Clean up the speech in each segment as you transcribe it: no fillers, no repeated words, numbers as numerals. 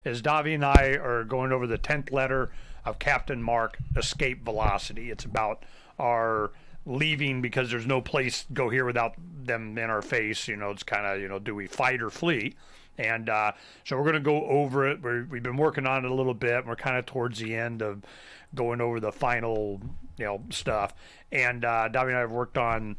is Davi and I are going over the 10th letter of Captain Mark, Escape Velocity. It's about our leaving because there's no place to go here without them in our face. It's kind of, do we fight or flee? And so we're going to go over it. We've been working on it a little bit. We're kind of towards the end of going over the final, stuff. And Davi and I have worked on.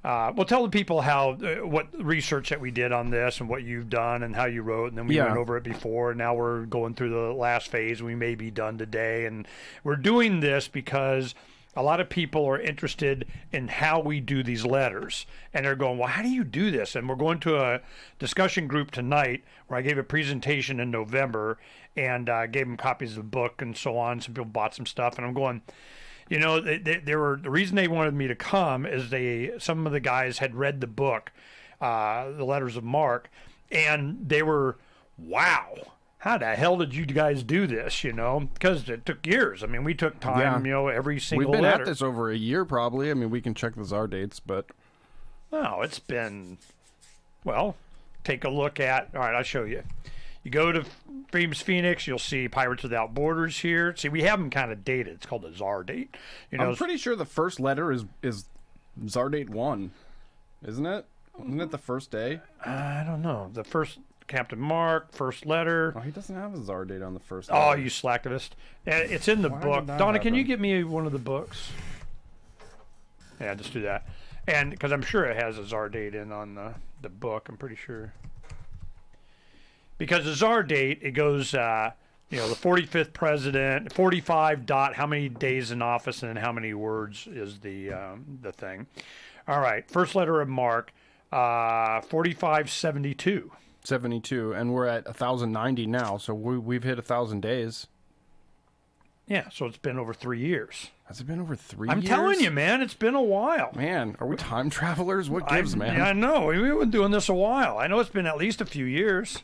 We'll tell the people what research that we did on this and what you've done and how you wrote, and then we went over it before. Now we're going through the last phase. We may be done today, and we're doing this because a lot of people are interested in how we do these letters, and they're going, well, how do you do this? And we're going to a discussion group tonight where I gave a presentation in November and gave them copies of the book and so on. Some people bought some stuff, and I'm going, the reason they wanted me to come is some of the guys had read the book, the Letters of Mark, and they were, wow, how the hell did you guys do this? Because it took years. I mean, we took time, every single letter. We've been at this over a year, probably. I mean, we can check the czar dates, but no, it's been. Well, take a look at. All right, I'll show you. You go to Freedom's Phoenix, you'll see Pirates Without Borders here. See, we have them kind of dated. It's called the czar date. I'm pretty sure the first letter is czar date 1, isn't it? Isn't it the first day? I don't know. The first Captain Mark, first letter. Oh, he doesn't have a czar date on the first letter. Oh, you slacktivist. It's in the book. Donna, can you give me one of the books? Yeah, just do that. And because I'm sure it has a czar date in on the book. I'm pretty sure. Because the czar date, it goes, the 45th president, 45 dot, how many days in office, and then how many words is the thing. All right, first letter of Mark, 4572. 72, and we're at 1,090 now, so we've hit 1,000 days. Yeah, so it's been over 3 years. Has it been over 3 years? I'm telling you, man, it's been a while. Man, are we time travelers? What gives, man? Yeah, I know. We've been doing this a while. I know it's been at least a few years.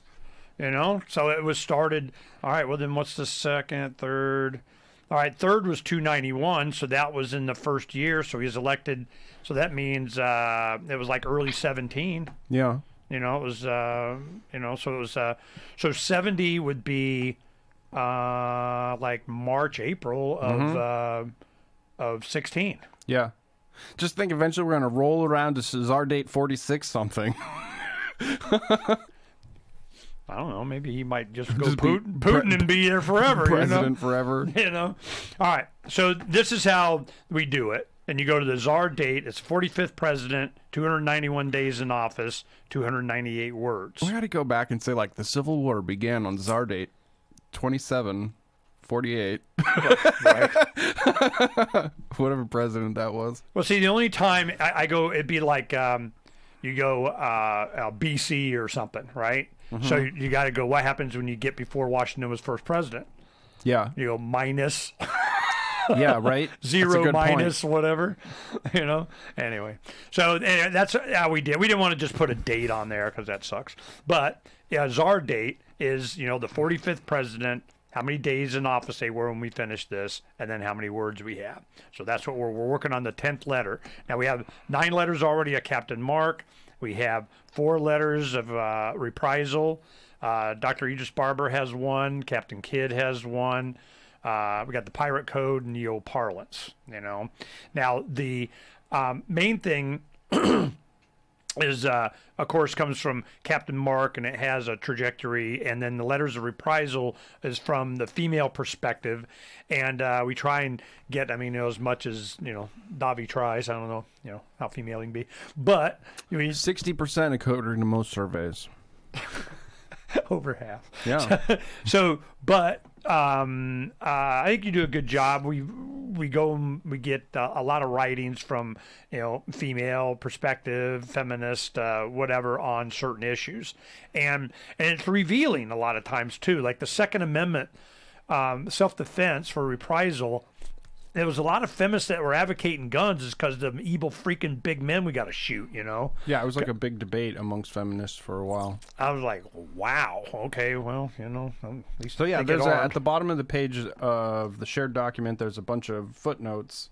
So it was started. All right, well, then what's the second, third? All right, third was 291, so that was in the first year. So he was elected. So that means it was like early 17. Yeah. It was, so it was, so 70 would be like March, April of 16. Yeah. Just think eventually we're going to roll around to czar date 46 something. I don't know. Maybe he might just go Putin and be there forever. President forever. All right. So this is how we do it. And you go to the czar date. It's 45th president, 291 days in office, 298 words. We got to go back and say, like, the Civil War began on czar date 2748. Right. Whatever president that was. Well, see, the only time I go, it'd be like you go BC or something, right? Mm-hmm. So you got to go, what happens when you get before Washington was first president? Yeah. You go minus. Yeah, right. 0 minus point. Whatever, Anyway, so that's how we did. We didn't want to just put a date on there because that sucks. But yeah, czar date is the 45th president. How many days in office they were when we finished this, and then how many words we have. So that's what we're working on, the 10th letter. Now we have 9 letters already of Captain Mark. We have 4 letters of reprisal. Dr. Aegis Barber has one. Captain Kidd has one. We got the pirate code and neo parlance. Now the main thing is, of course, comes from Captain Mark, and it has a trajectory. And then the letters of reprisal is from the female perspective, and we try and get, as much as Davi tries. I don't know, how female he can be, but 60% according to most surveys. Over half. Yeah. So, but I think you do a good job. We go and we get a lot of writings from female perspective, feminist, whatever, on certain issues, and it's revealing a lot of times too. Like the Second Amendment, self-defense for reprisal. There was a lot of feminists that were advocating guns is because of the evil freaking big men we got to shoot, Yeah, it was like a big debate amongst feminists for a while. I was like, wow, okay, well, at least so yeah, there's at the bottom of the page of the shared document, there's a bunch of footnotes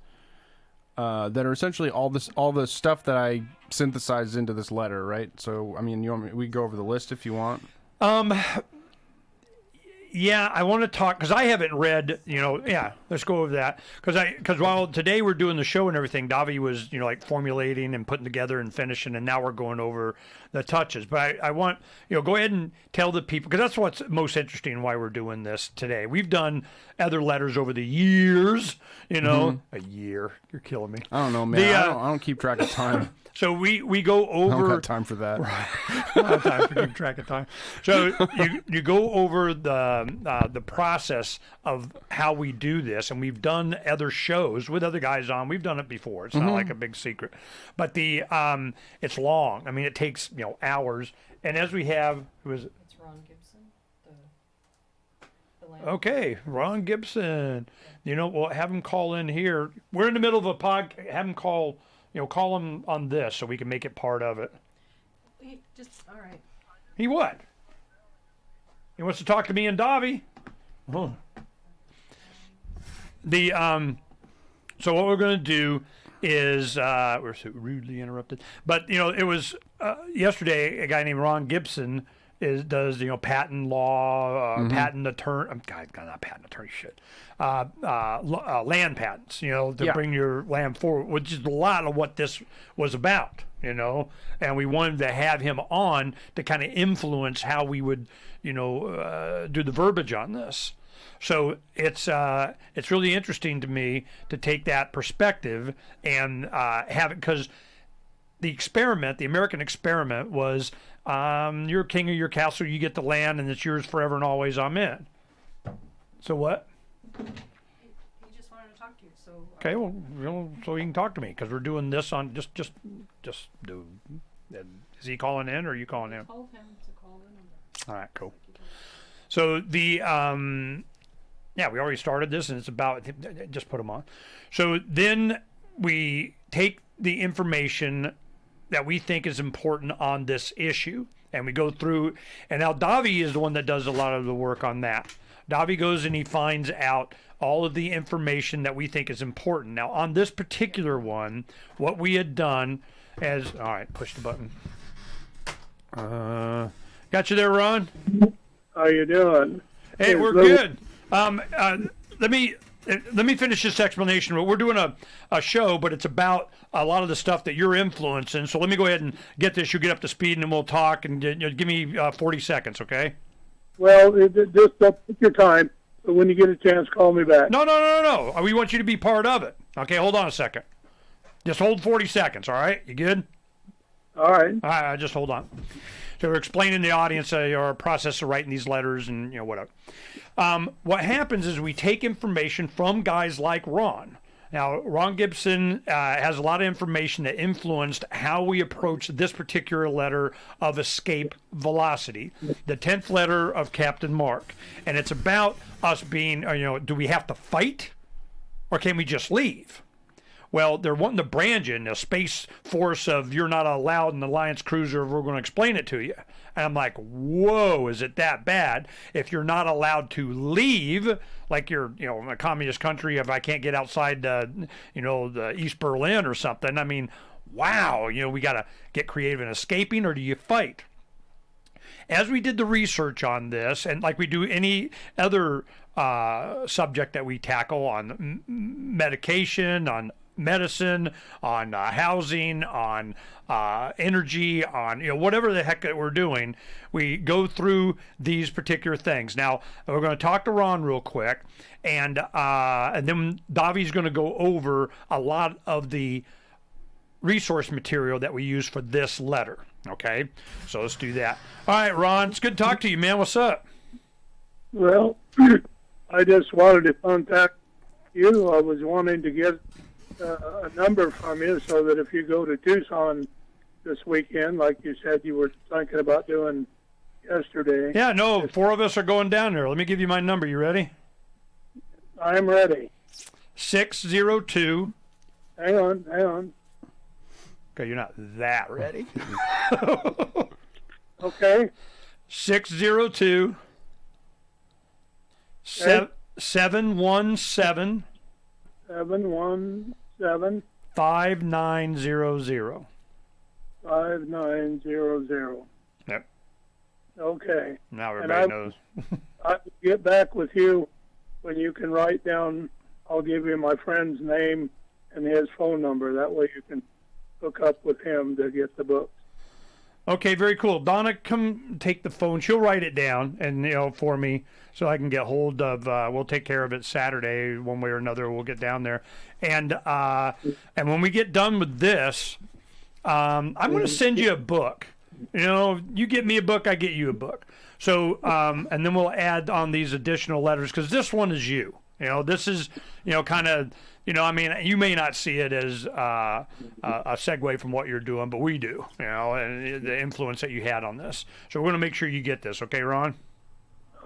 that are essentially all the stuff that I synthesized into this letter, right? So, you want me, we go over the list if you want. Yeah, I want to talk because I haven't read. Yeah, let's go over that because while today we're doing the show and everything, Davi was like formulating and putting together and finishing, and now we're going over the touches. But I want go ahead and tell the people because that's what's most interesting why we're doing this today. We've done other letters over the years. A year. You're killing me. I don't know, man. I don't keep track of time. So we go over. I don't got time for that. Right. I don't have time to keep track of time. So you go over the process of how we do this, and we've done other shows with other guys on. We've done it before. It's not like a big secret, but it's long. I mean, it takes hours. And as we have, It's Ron Gibson. The land. Okay, Ron Gibson. We'll have him call in here. We're in the middle of a pod. Have him call. Call him on this so we can make it part of it. All right. He what? He wants to talk to me and Davi. Oh. So what we're going to do is we're so rudely interrupted. But it was yesterday. A guy named Ron Gibson does patent law, patent attorney. Not patent attorney. Shit. Land patents. To bring your land forward, which is a lot of what this was about. And we wanted to have him on to kind of influence how we would, do the verbiage on this. So it's really interesting to me to take that perspective and have it because the American experiment was you're king of your castle, you get the land, and it's yours forever and always. Amen. So what? He just wanted to talk to you. So Okay, well, so he can talk to me because we're doing this on just do. Is he calling in or are you calling in? told him to call the number. All right, cool. So we already started this, and it's about just put them on. So then we take the information that we think is important on this issue, and we go through. And now Davi is the one that does a lot of the work on that. Davi goes and he finds out all of the information that we think is important. Now on this particular one, what we had done is all right. Push the button. Got you there, Ron? How you doing? Hey, we're good. Let me finish this explanation. We're doing a show, but it's about a lot of the stuff that you're influencing. So let me go ahead and get this. You get up to speed, and then we'll talk. And give me 40 seconds, okay? Well, just take your time. But when you get a chance, call me back. No. We want you to be part of it. Okay, hold on a second. Just hold 40 seconds, all right? You good? All right. All right, just hold on. So we're explaining to the audience our process of writing these letters and whatever. What happens is we take information from guys like Ron. Now, Ron Gibson has a lot of information that influenced how we approach this particular letter of escape velocity, the 10th letter of Captain Mark. And it's about us being, do we have to fight or can we just leave? Well, they're wanting to brand you in the Space Force of you're not allowed in the Alliance cruiser. We're going to explain it to you. And I'm like, whoa, is it that bad? If you're not allowed to leave, like you're, in a communist country, if I can't get outside, the East Berlin or something, I mean, wow, we got to get creative in escaping, or do you fight? As we did the research on this, and like we do any other subject that we tackle on medication, on medicine, on housing, on energy, on whatever the heck that we're doing, we go through these particular things. Now we're going to talk to Ron real quick, and then Davi's going to go over a lot of the resource material that we use for this letter. Okay, so let's do that. All right, Ron, it's good to talk to you, man. What's up? Well, I just wanted to contact you. I was wanting to get a number from you so that if you go to Tucson this weekend, like you said you were thinking about doing yesterday. Yeah, no, 4 of us are going down there. Let me give you my number. You ready? I'm ready. 602. Hang on. Okay, you're not that ready. Okay. 602 Okay. 717 717 5900. 5900. Yep. Okay. Now And everybody knows. I'll get back with you when you can write down. I'll give you my friend's name and his phone number. That way you can hook up with him to get the books. Okay, very cool. Donna, come take the phone. She'll write it down and for me so I can get hold of. We'll take care of it Saturday, one way or another. We'll get down there, and when we get done with this, I'm going to send you a book. You get me a book, I get you a book. So and then we'll add on these additional letters because this one is you. This is kind of. You may not see it as a segue from what you're doing, but we do, and the influence that you had on this. So we're going to make sure you get this. Okay, Ron?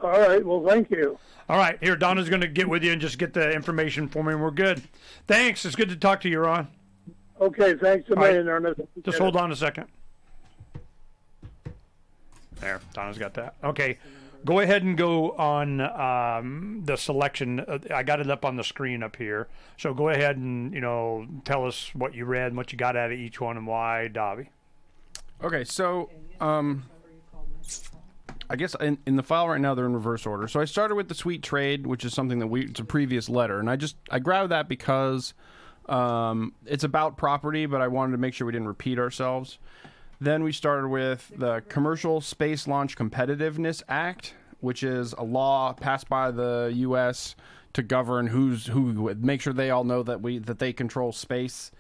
All right. Well, thank you. All right. Here, Donna's going to get with you and just get the information for me, and we're good. Thanks. It's good to talk to you, Ron. Okay. Thanks a million, Ernest. Just hold on a second. There. Donna's got that. Okay. Go ahead and go on the selection. I got it up on the screen up here. So go ahead and, tell us what you read and what you got out of each one and why, Dobby. Okay, so I guess in the file right now they're in reverse order. So I started with the sweet trade, which is something that it's a previous letter, and I grabbed that because it's about property, but I wanted to make sure we didn't repeat ourselves. Then we started with the Commercial Space Launch Competitiveness Act, which is a law passed by the U.S. to govern who, make sure they all know that they control space.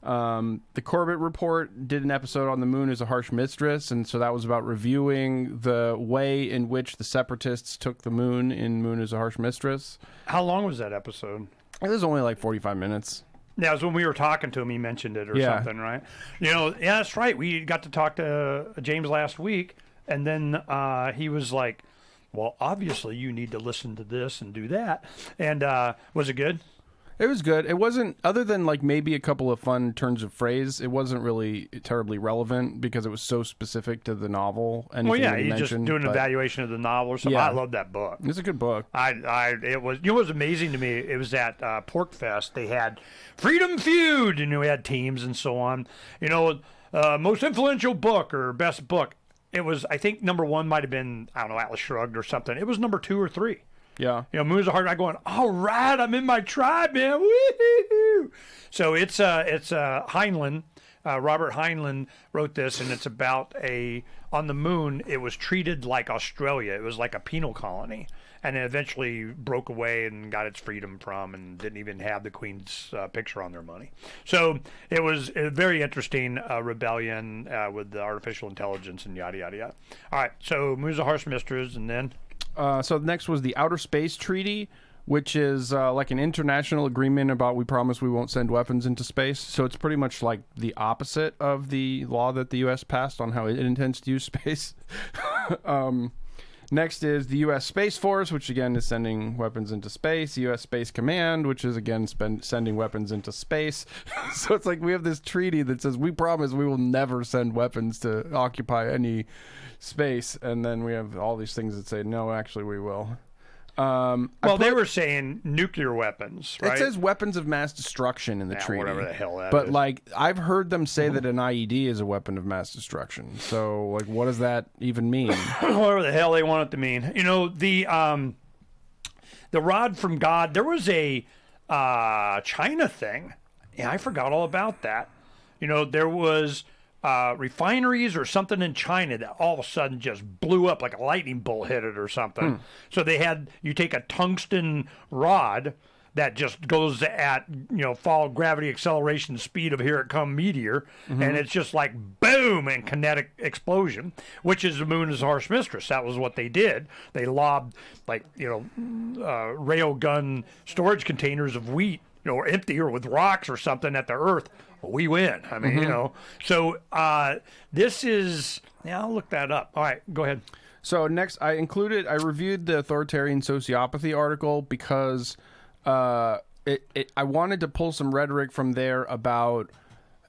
The Corbett Report did an episode on the moon as a harsh mistress, and so that was about reviewing the way in which the separatists took the moon in Moon as a Harsh Mistress. How long was that episode? It was only like 45 minutes. Yeah, it was when we were talking to him, he mentioned it or something, right? Yeah, that's right. We got to talk to James last week, and then he was like, well, obviously you need to listen to this and do that. And was it good? It was good. It wasn't, other than like maybe a couple of fun turns of phrase, it wasn't really terribly relevant because it was so specific to the novel. Well, yeah, he's just doing an evaluation of the novel or something. Yeah. I love that book. It's a good book. It was, what was amazing to me, it was at Pork Fest, they had Freedom Feud, and we had teams and so on. Most influential book or best book. It was, I think, number one might have been, I don't know, Atlas Shrugged or something. It was number 2 or 3. Yeah. Moon's a Hard Night going, all right, I'm in my tribe, man. Woo-hoo-hoo. So it's Heinlein, Robert Heinlein wrote this, and it's about on the moon, it was treated like Australia. It was like a penal colony. And it eventually broke away and got its freedom from and didn't even have the Queen's picture on their money. So it was a very interesting rebellion with the artificial intelligence and yada, yada, yada. All right, so Moon's a Harsh Mistress, and then? So next was the Outer Space Treaty, which is like an international agreement about we promise we won't send weapons into space. So it's pretty much like the opposite of the law that the U.S. passed on how it intends to use space. Next is the U.S. Space Force, which again is sending weapons into space. U.S. Space Command, which is again sending weapons into space. So it's like we have this treaty that says we promise we will never send weapons to occupy any space, and then we have all these things that say no, actually we will. They were saying nuclear weapons, right? It says weapons of mass destruction in the treaty. Whatever the hell that is. But like I've heard them say that an IED is a weapon of mass destruction. So like what does that even mean? Whatever the hell they want it to mean. The rod from God, there was a China thing. Yeah, I forgot all about that. There was refineries or something in China that all of a sudden just blew up like a lightning bolt hit it or something. So you take a tungsten rod that just goes at, fall gravity acceleration speed of here it come meteor, and it's just like boom and kinetic explosion, which is the Moon is a Harsh Mistress. That was what they did. They lobbed rail gun storage containers of wheat, or empty or with rocks or something at the Earth. We win. I mean, So this is. Yeah, I'll look that up. All right, go ahead. So next, I reviewed the authoritarian sociopathy article because I wanted to pull some rhetoric from there about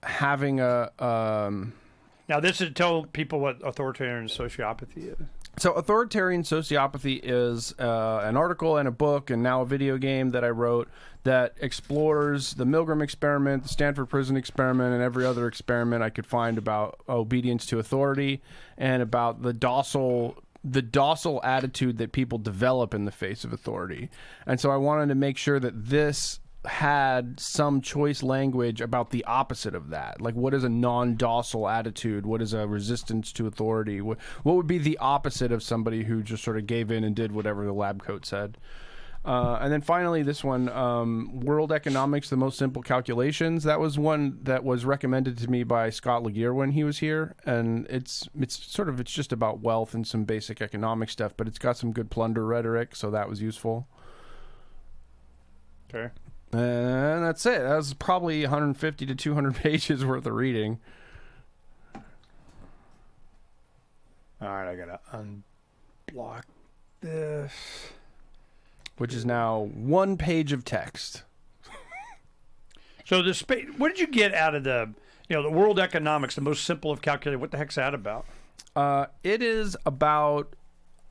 having a. Now, this is tell people what authoritarian sociopathy is. So authoritarian sociopathy is an article and a book and now a video game that I wrote that explores the Milgram experiment, the Stanford Prison experiment, and every other experiment I could find about obedience to authority and about the docile the docile attitude that people develop in the face of authority. And so I wanted to make sure that this had some choice language about the opposite of that. Like, what is a non-docile attitude? What is a resistance to authority? What would be the opposite of somebody who just sort of gave in and did whatever the lab coat said? And then finally, this one, World Economics, the Most Simple Calculations. That was one that was recommended to me by Scott Laguerre when he was here. And it's just about wealth and some basic economic stuff, but it's got some good plunder rhetoric, so that was useful. Okay. And that's it. That was probably 150 to 200 pages worth of reading. All right, I gotta unblock this. Which is now 1 page of text. So the what did you get out of the World Economics, the most simple of calculating? What the heck's that about? It is about,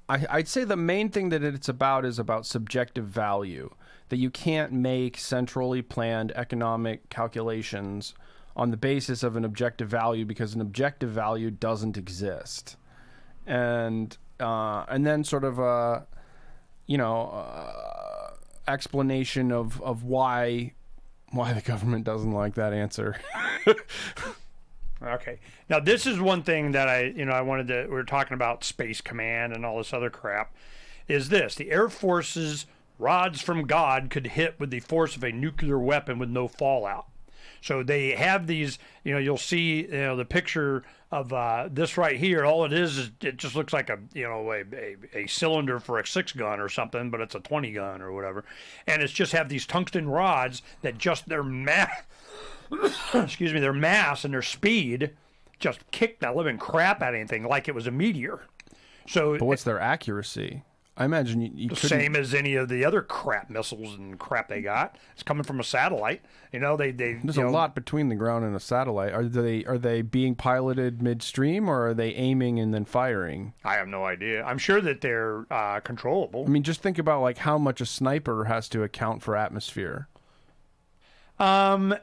I'd say the main thing that it's about is about subjective value. That you can't make centrally planned economic calculations on the basis of an objective value because an objective value doesn't exist. And then sort of a, explanation of why the government doesn't like that answer. Okay. Now this is one thing that I wanted to. We were talking about Space Command and all this other crap. Is this the Air Force's rods from God could hit with the force of a nuclear weapon with no fallout? So they have these. You'll see the picture of this right here. All it is it just looks like a cylinder for a 6-gun or something, but it's a 20-gun or whatever. And it's just have these tungsten rods that just their mass, their mass and their speed just kick the living crap out of anything like it was a meteor. So, but what's their accuracy? I imagine you couldn't... Same as any of the other crap missiles and crap they got. It's coming from a satellite. There's a lot between the ground and a satellite. Are they being piloted midstream, or are they aiming and then firing? I have no idea. I'm sure that they're controllable. I mean, just think about like how much a sniper has to account for atmosphere. They're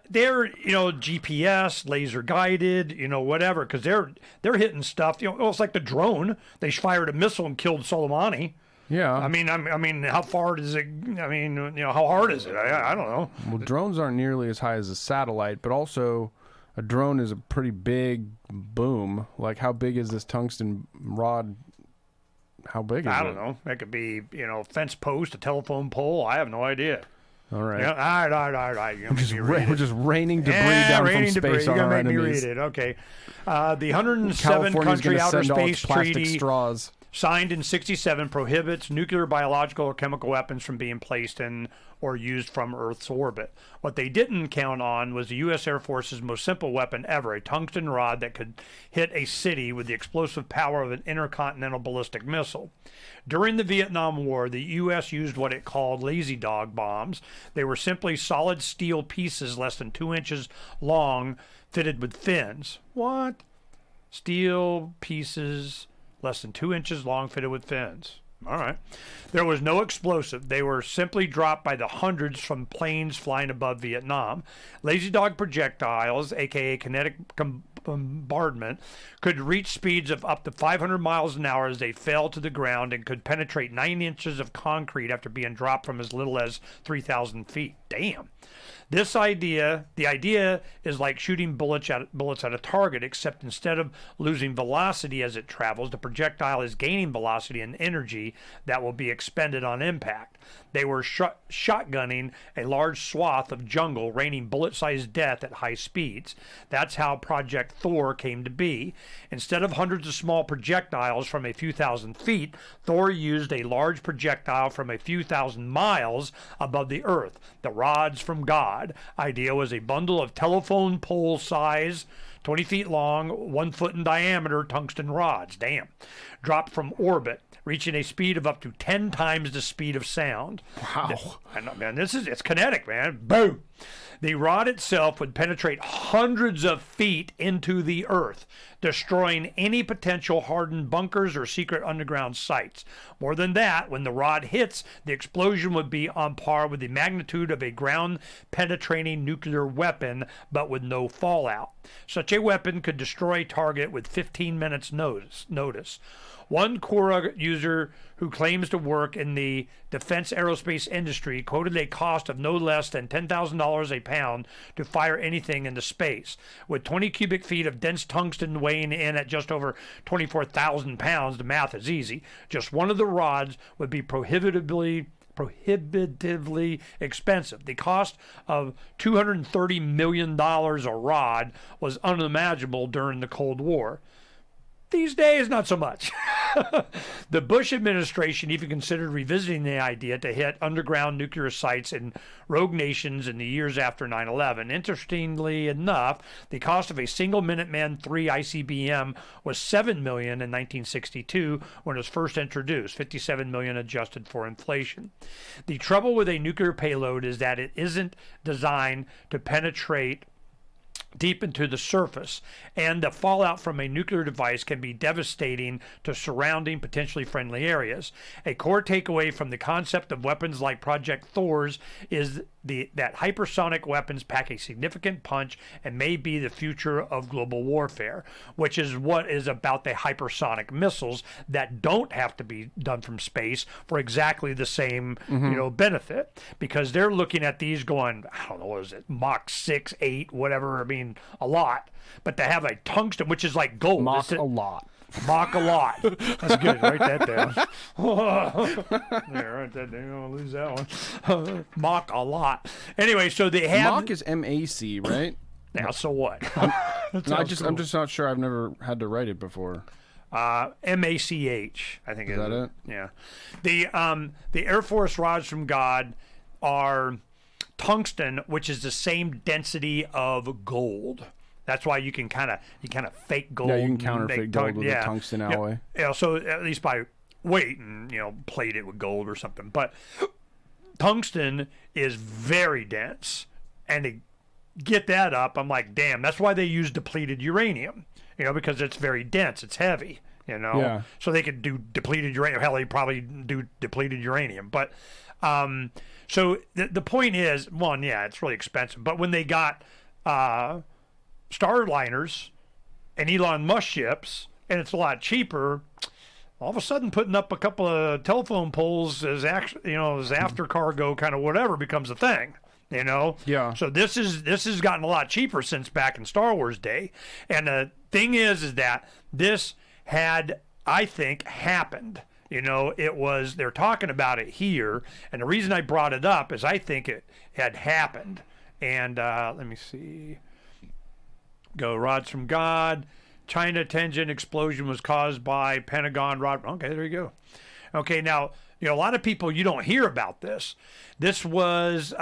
GPS, laser guided, whatever, because they're hitting stuff. It's like the drone. They fired a missile and killed Soleimani. Yeah. I mean, how far does it? I mean, how hard is it? I don't know. Well, drones aren't nearly as high as a satellite, but also a drone is a pretty big boom. Like, how big is this tungsten rod? How big is it? I don't know. It could be, fence post, a telephone pole. I have no idea. All right. Yeah, all right. We're just raining debris down from space on our enemies. You're going to make me read it. Okay. The 107 country outer space treaty straws. Signed in 1967 prohibits nuclear, biological, or chemical weapons from being placed in or used from Earth's orbit. What they didn't count on was the U.S. Air Force's most simple weapon ever, a tungsten rod that could hit a city with the explosive power of an intercontinental ballistic missile. During the Vietnam War, the U.S. used what it called lazy dog bombs. They were simply solid steel pieces less than 2 inches long, fitted with fins. What? Steel pieces less than 2 inches long, fitted with fins. All right. There was no explosive. They were simply dropped by the hundreds from planes flying above Vietnam. Lazy dog projectiles, aka kinetic bombardment, could reach speeds of up to 500 miles an hour as they fell to the ground and could penetrate 9 inches of concrete after being dropped from as little as 3,000 feet. Damn. The idea is like shooting bullets at a target, except instead of losing velocity as it travels, the projectile is gaining velocity and energy that will be expended on impact. They were shotgunning a large swath of jungle, raining bullet-sized death at high speeds. That's how Project Thor came to be. Instead of hundreds of small projectiles from a few thousand feet, Thor used a large projectile from a few thousand miles above the earth. The rods from God idea was a bundle of telephone pole size, 20 feet long, 1 foot in diameter tungsten rods. Damn. Dropped from orbit, reaching a speed of up to 10 times the speed of sound. Wow. Man, it's kinetic, man. Boom. The rod itself would penetrate hundreds of feet into the earth, destroying any potential hardened bunkers or secret underground sites. More than that, when the rod hits, the explosion would be on par with the magnitude of a ground-penetrating nuclear weapon, but with no fallout. Such a weapon could destroy a target with 15 minutes notice. One Quora user who claims to work in the defense aerospace industry quoted a cost of no less than $10,000 a pound to fire anything into space. With 20 cubic feet of dense tungsten weighing in at just over 24,000 pounds, the math is easy. Just one of the rods would be prohibitively expensive. The cost of $230 million a rod was unimaginable during the Cold War. These days, not so much. The Bush administration even considered revisiting the idea to hit underground nuclear sites in rogue nations in the years after 9/11. Interestingly enough, the cost of a single Minuteman III ICBM was $7 million in 1962 when it was first introduced, $57 million adjusted for inflation. The trouble with a nuclear payload is that it isn't designed to penetrate deep into the surface, and the fallout from a nuclear device can be devastating to surrounding potentially friendly areas. A core takeaway from the concept of weapons like Project Thor's is that hypersonic weapons pack a significant punch and may be the future of global warfare, which is what is about the hypersonic missiles that don't have to be done from space for exactly the same benefit, because they're looking at these going, I don't know, what is it, Mach 6, 8, whatever, I mean, a lot, but to have a tungsten, which is like gold. Mach a lot. Mach a lot. That's good. Write that down. There, write that down. I'll lose that one. Mach a lot. Anyway, so they have. Mach is MAC, right? Now, so what? No, I'm just not sure. I've never had to write it before. MACH, I think. Is that it? Yeah. The Air Force rods from God are tungsten, which is the same density of gold. That's why you can kind of fake gold. Yeah, you can counterfeit gold with a tungsten alloy. Yeah, so at least by weight, and plate it with gold or something. But tungsten is very dense, and to get that up, I'm like, damn. That's why they use depleted uranium, because it's very dense, it's heavy, Yeah. So they could do depleted uranium. Hell, they probably do depleted uranium, but. So the point is, one, yeah, it's really expensive. But when they got Starliners and Elon Musk ships, and it's a lot cheaper, all of a sudden putting up a couple of telephone poles as as after cargo kind of whatever becomes a thing. Yeah. So this has gotten a lot cheaper since back in Star Wars day. And the thing is that this had, I think, happened. They're talking about it here, and the reason I brought it up is I think it had happened. And let me see. Go rods from God. China Tianjin explosion was caused by Pentagon rod. Okay, there you go. Okay, now, a lot of people, you don't hear about this. This was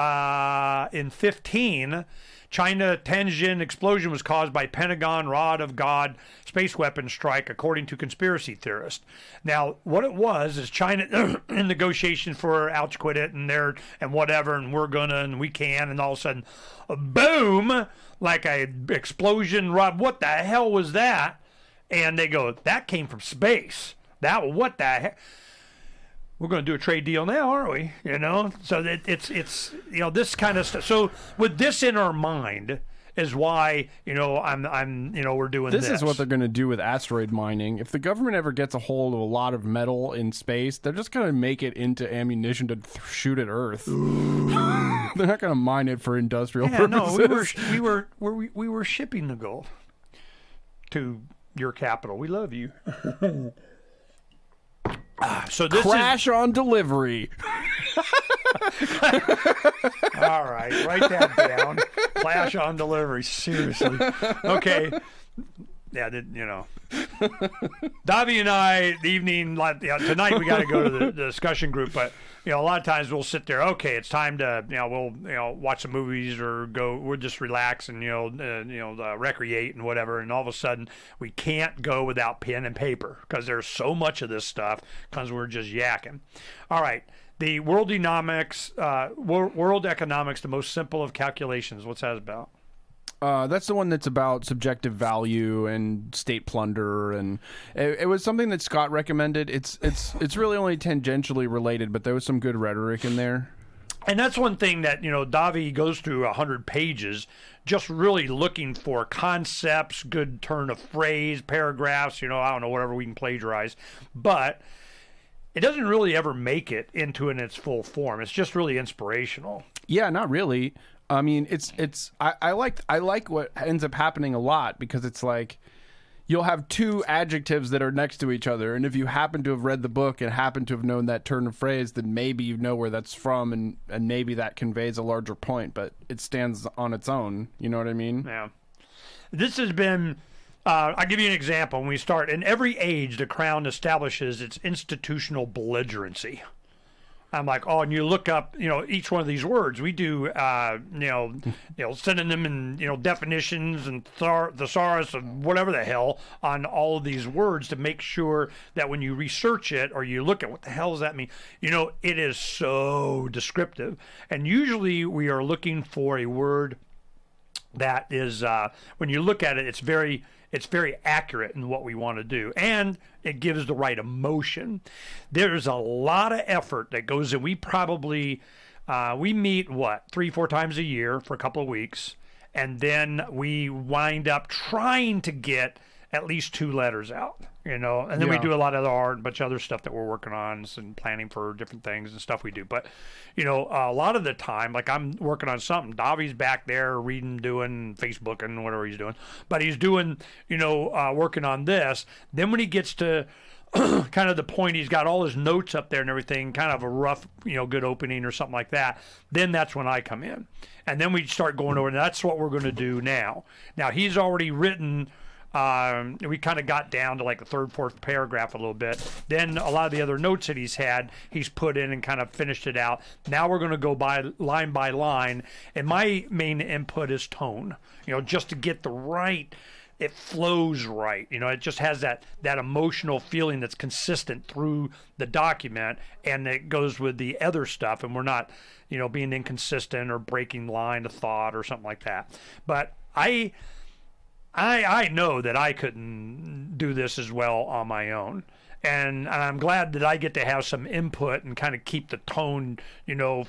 in 15. China Tianjin explosion was caused by Pentagon Rod of God space weapon strike, according to conspiracy theorists. Now, what it was is China in negotiation for ouch quit it and whatever, and we're gonna and we can, and all of a sudden, boom, like a explosion rod. What the hell was that? And they go, that came from space. What the heck? We're going to do a trade deal now, aren't we? So that it's this kind of stuff. So with this in our mind is why we're doing this. This is what they're going to do with asteroid mining. If the government ever gets a hold of a lot of metal in space, they're just going to make it into ammunition to shoot at Earth. They're not going to mine it for industrial purposes. No, we were shipping the gold to your capital. We love you. So this Crash on delivery. All right, write that down. Flash on delivery. Seriously. Okay. Yeah, Davi and I, the evening, tonight we got to go to the discussion group, but a lot of times we'll sit there. Okay, it's time to we'll watch some movies or we'll just relax and recreate and whatever. And all of a sudden we can't go without pen and paper because there's so much of this stuff because we're just yakking. All right, the world economics, the most simple of calculations. What's that about? That's the one that's about subjective value and state plunder, and it was something that Scott recommended. It's really only tangentially related, but there was some good rhetoric in there. And that's one thing that, Davi goes through 100 pages just really looking for concepts, good turn of phrase, paragraphs, I don't know, whatever we can plagiarize. But it doesn't really ever make it into in its full form. It's just really inspirational. Yeah, not really. I mean, I like what ends up happening a lot, because it's like you'll have two adjectives that are next to each other, and if you happen to have read the book and happen to have known that turn of phrase, then maybe you know where that's from, and maybe that conveys a larger point, but it stands on its own. You know what I mean? Yeah. This has been, I'll give you an example. When we start, in every age, the Crown establishes its institutional belligerency. I'm like, oh, and you look up, each one of these words. We do, synonym and, definitions and thesaurus and whatever the hell on all of these words to make sure that when you research it or you look at what the hell does that mean, it is so descriptive. And usually we are looking for a word that is, when you look at it, it's very accurate in what we want to do, and it gives the right emotion. There's a lot of effort that goes in. We probably we meet 3-4 times a year for a couple of weeks, and then we wind up trying to get at least 2 letters out, and then we do a lot of art and a bunch of other stuff that we're working on and planning for different things and stuff we do. But, a lot of the time, like I'm working on something, Davi's back there reading, doing Facebook and whatever he's doing, but he's doing, working on this. Then when he gets to kind of the point, he's got all his notes up there and everything, kind of a rough, good opening or something like that. Then that's when I come in. And then we start going over, and that's what we're going to do now. Now, he's already written. We kind of got down to like the 3rd, 4th paragraph a little bit. Then a lot of the other notes that he's put in and kind of finished it out. Now we're going to go by line, and my main input is tone. Just to get the right. It flows right. It just has that emotional feeling that's consistent through the document, and it goes with the other stuff. And we're not, being inconsistent or breaking line of thought or something like that. But I know that I couldn't do this as well on my own. And I'm glad that I get to have some input and kind of keep the tone,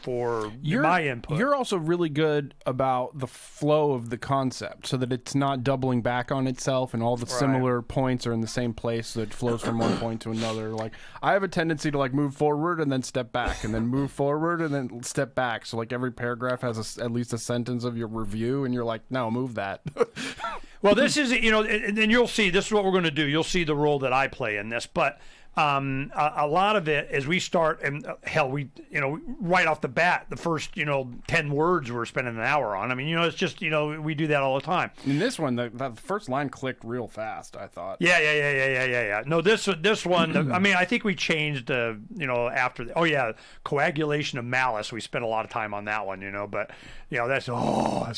for my input. You're also really good about the flow of the concept, so that it's not doubling back on itself and all the similar points are in the same place, so it flows from one point to another. Like, I have a tendency to move forward and then step back, and then move forward and then step back. So every paragraph has at least a sentence of your review, and you're like, no, move that. Well, this is, and then you'll see, this is what we're going to do. You'll see the role that I play in this. But a lot of it, as we start, and hell, we, right off the bat, the first, 10 words we're spending an hour on. I mean, it's just, we do that all the time. In this one, the first line clicked real fast, I thought. Yeah. No, this one, I mean, I think we changed, after, coagulation of malice. We spent a lot of time on that one, but, that's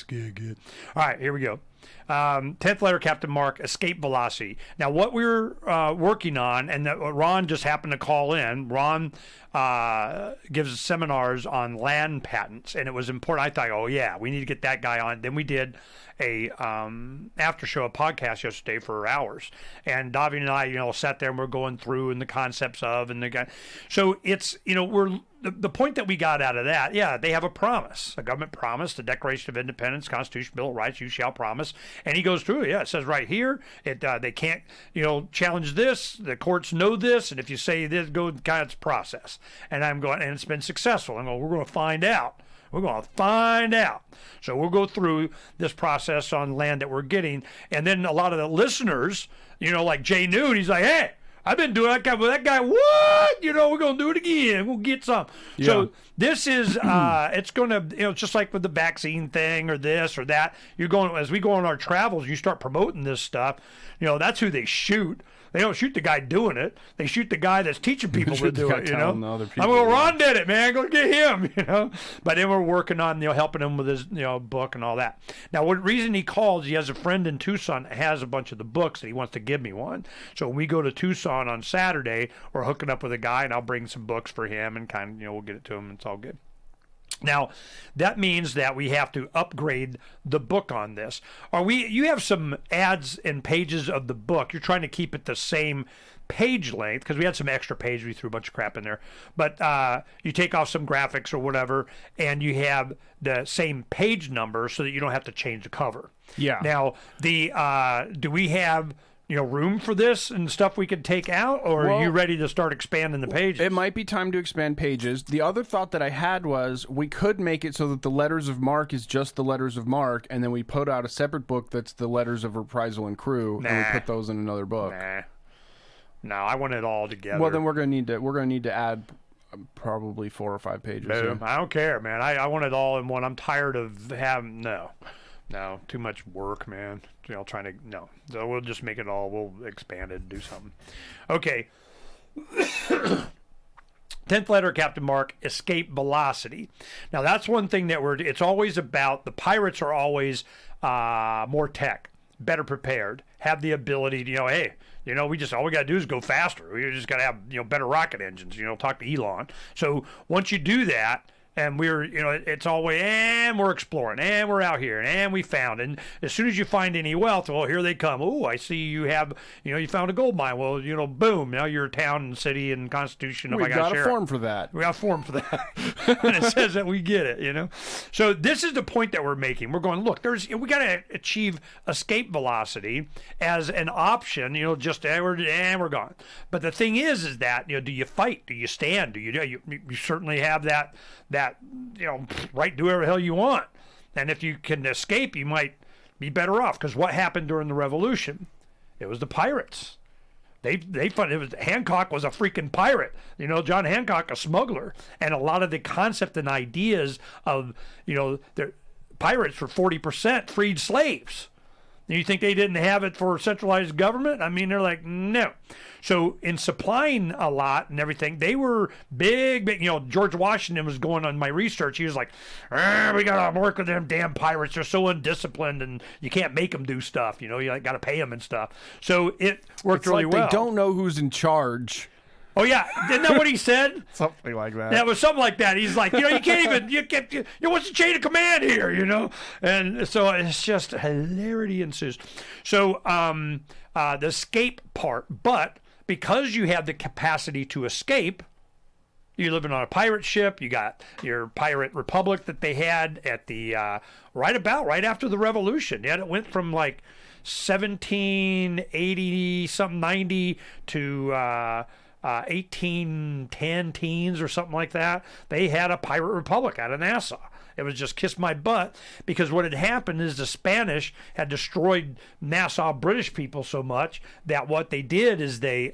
good. All right, here we go. 10th letter, Captain Mark, escape velocity. Now, what we're working on, and that Ron just happened to call in. Ron gives seminars on land patents, and it was important. I thought, we need to get that guy on. Then we did a after show, a podcast yesterday for hours, and Davi and I, sat there and we're going through and the concepts of and the guy. So it's we're the point that we got out of that. They have a promise, a government promise, the Declaration of Independence, Constitution, Bill of Rights. You shall promise, and he goes through it. It says right here, they can't challenge this. The courts know this, and if you say this, go kind of process. And I'm going, and it's been successful. I'm going, we're going to find out. We're going to find out. So we'll go through this process on land that we're getting. And then a lot of the listeners, like Jay Newt, he's like, hey, I've been doing that guy with that guy. What? We're going to do it again. We'll get some. Yeah. So this is, it's going to, just like with the vaccine thing or this or that, as we go on our travels, you start promoting this stuff, that's who they shoot. They don't shoot the guy doing it. They shoot the guy that's teaching people to do it, I'm going, Ron did it, man. Go get him, But then we're working on, helping him with his, book and all that. Now, what reason he calls, he has a friend in Tucson that has a bunch of the books that he wants to give me one. So when we go to Tucson on Saturday, we're hooking up with a guy, and I'll bring some books for him and kind of, we'll get it to him. It's all good. Now, that means that we have to upgrade the book on this. You have some ads and pages of the book. You're trying to keep it the same page length because we had some extra page. We threw a bunch of crap in there. But you take off some graphics or whatever, and you have the same page number so that you don't have to change the cover. Yeah. Now, do we have room for this and stuff we could take out, or are you ready to start expanding the pages? It might be time to expand pages. The other thought that I had was we could make it so that the letters of marque is just the letters of marque, and then we put out a separate book that's the letters of reprisal and crew, and we put those in another book. No, I want it all together. Well, then we're gonna need to add probably 4 or 5 pages. Boom. I don't care, man. I want it all in one. I'm tired of having No, too much work, man. So we'll just make it all. We'll expand it and do something. Okay. 10th letter, Captain Mark, escape velocity. Now, that's one thing that it's always about. The pirates are always more tech, better prepared, have the ability to, all we got to do is go faster. We just got to have, better rocket engines, talk to Elon. So once you do that, and it's always, and we're exploring, and we're out here, and we found. And as soon as you find any wealth, well, here they come. Oh, I see you have, you found a gold mine. Well, boom, now you're a town and city and constitution. We've got a form for that. We got a form for that. And it says that we get it, So this is the point that we're making. We're going, look, we got to achieve escape velocity as an option, we're gone. But the thing is that, do you fight? Do you stand? Do you certainly have that right, do whatever the hell you want. And if you can escape, you might be better off. Because what happened during the Revolution? It was the pirates. They found Hancock was a freaking pirate. John Hancock, a smuggler. And a lot of the concept and ideas of, the pirates for 40% freed slaves. You think they didn't have it for centralized government? I mean, they're like, no. So in supplying a lot and everything, they were big. George Washington was going on my research. He was like, we got to work with them damn pirates. They're so undisciplined and you can't make them do stuff. You got to pay them and stuff. So it worked really well. They don't know who's in charge. Oh, yeah. Isn't that what he said? Something like that. Yeah, it was something like that. He's like, you can't even, what's the chain of command here, And so it's just hilarity ensues. So the escape part, but because you have the capacity to escape, you're living on a pirate ship, you got your pirate republic that they had at the, right after the Revolution. Yeah, it went from like 1780, something 90 to, 1810 teens or something like that. They had a pirate republic out of Nassau. It was just kiss my butt, because what had happened is the Spanish had destroyed Nassau British people so much that what they did is they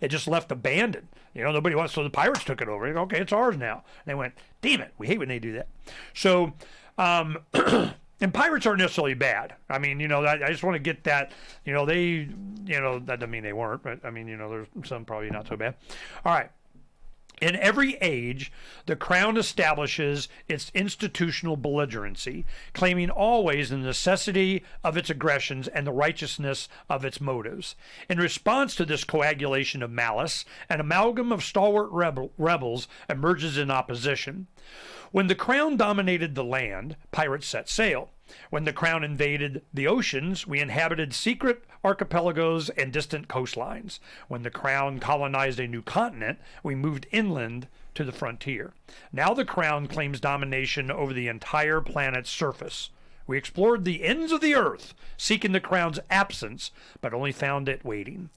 it just left abandoned. Nobody wants, so the pirates took it over. Okay, it's ours now. And they went, damn it, we hate when they do that. So and pirates aren't necessarily bad. I mean, I just want to get that, that doesn't mean they weren't, but I mean, there's some probably not so bad. All right. In every age, the Crown establishes its institutional belligerency, claiming always the necessity of its aggressions and the righteousness of its motives. In response to this coagulation of malice, an amalgam of stalwart rebels emerges in opposition. When the Crown dominated the land, pirates set sail. When the Crown invaded the oceans, we inhabited secret archipelagos and distant coastlines. When the Crown colonized a new continent, we moved inland to the frontier. Now the Crown claims domination over the entire planet's surface. We explored the ends of the earth, seeking the Crown's absence, but only found it waiting.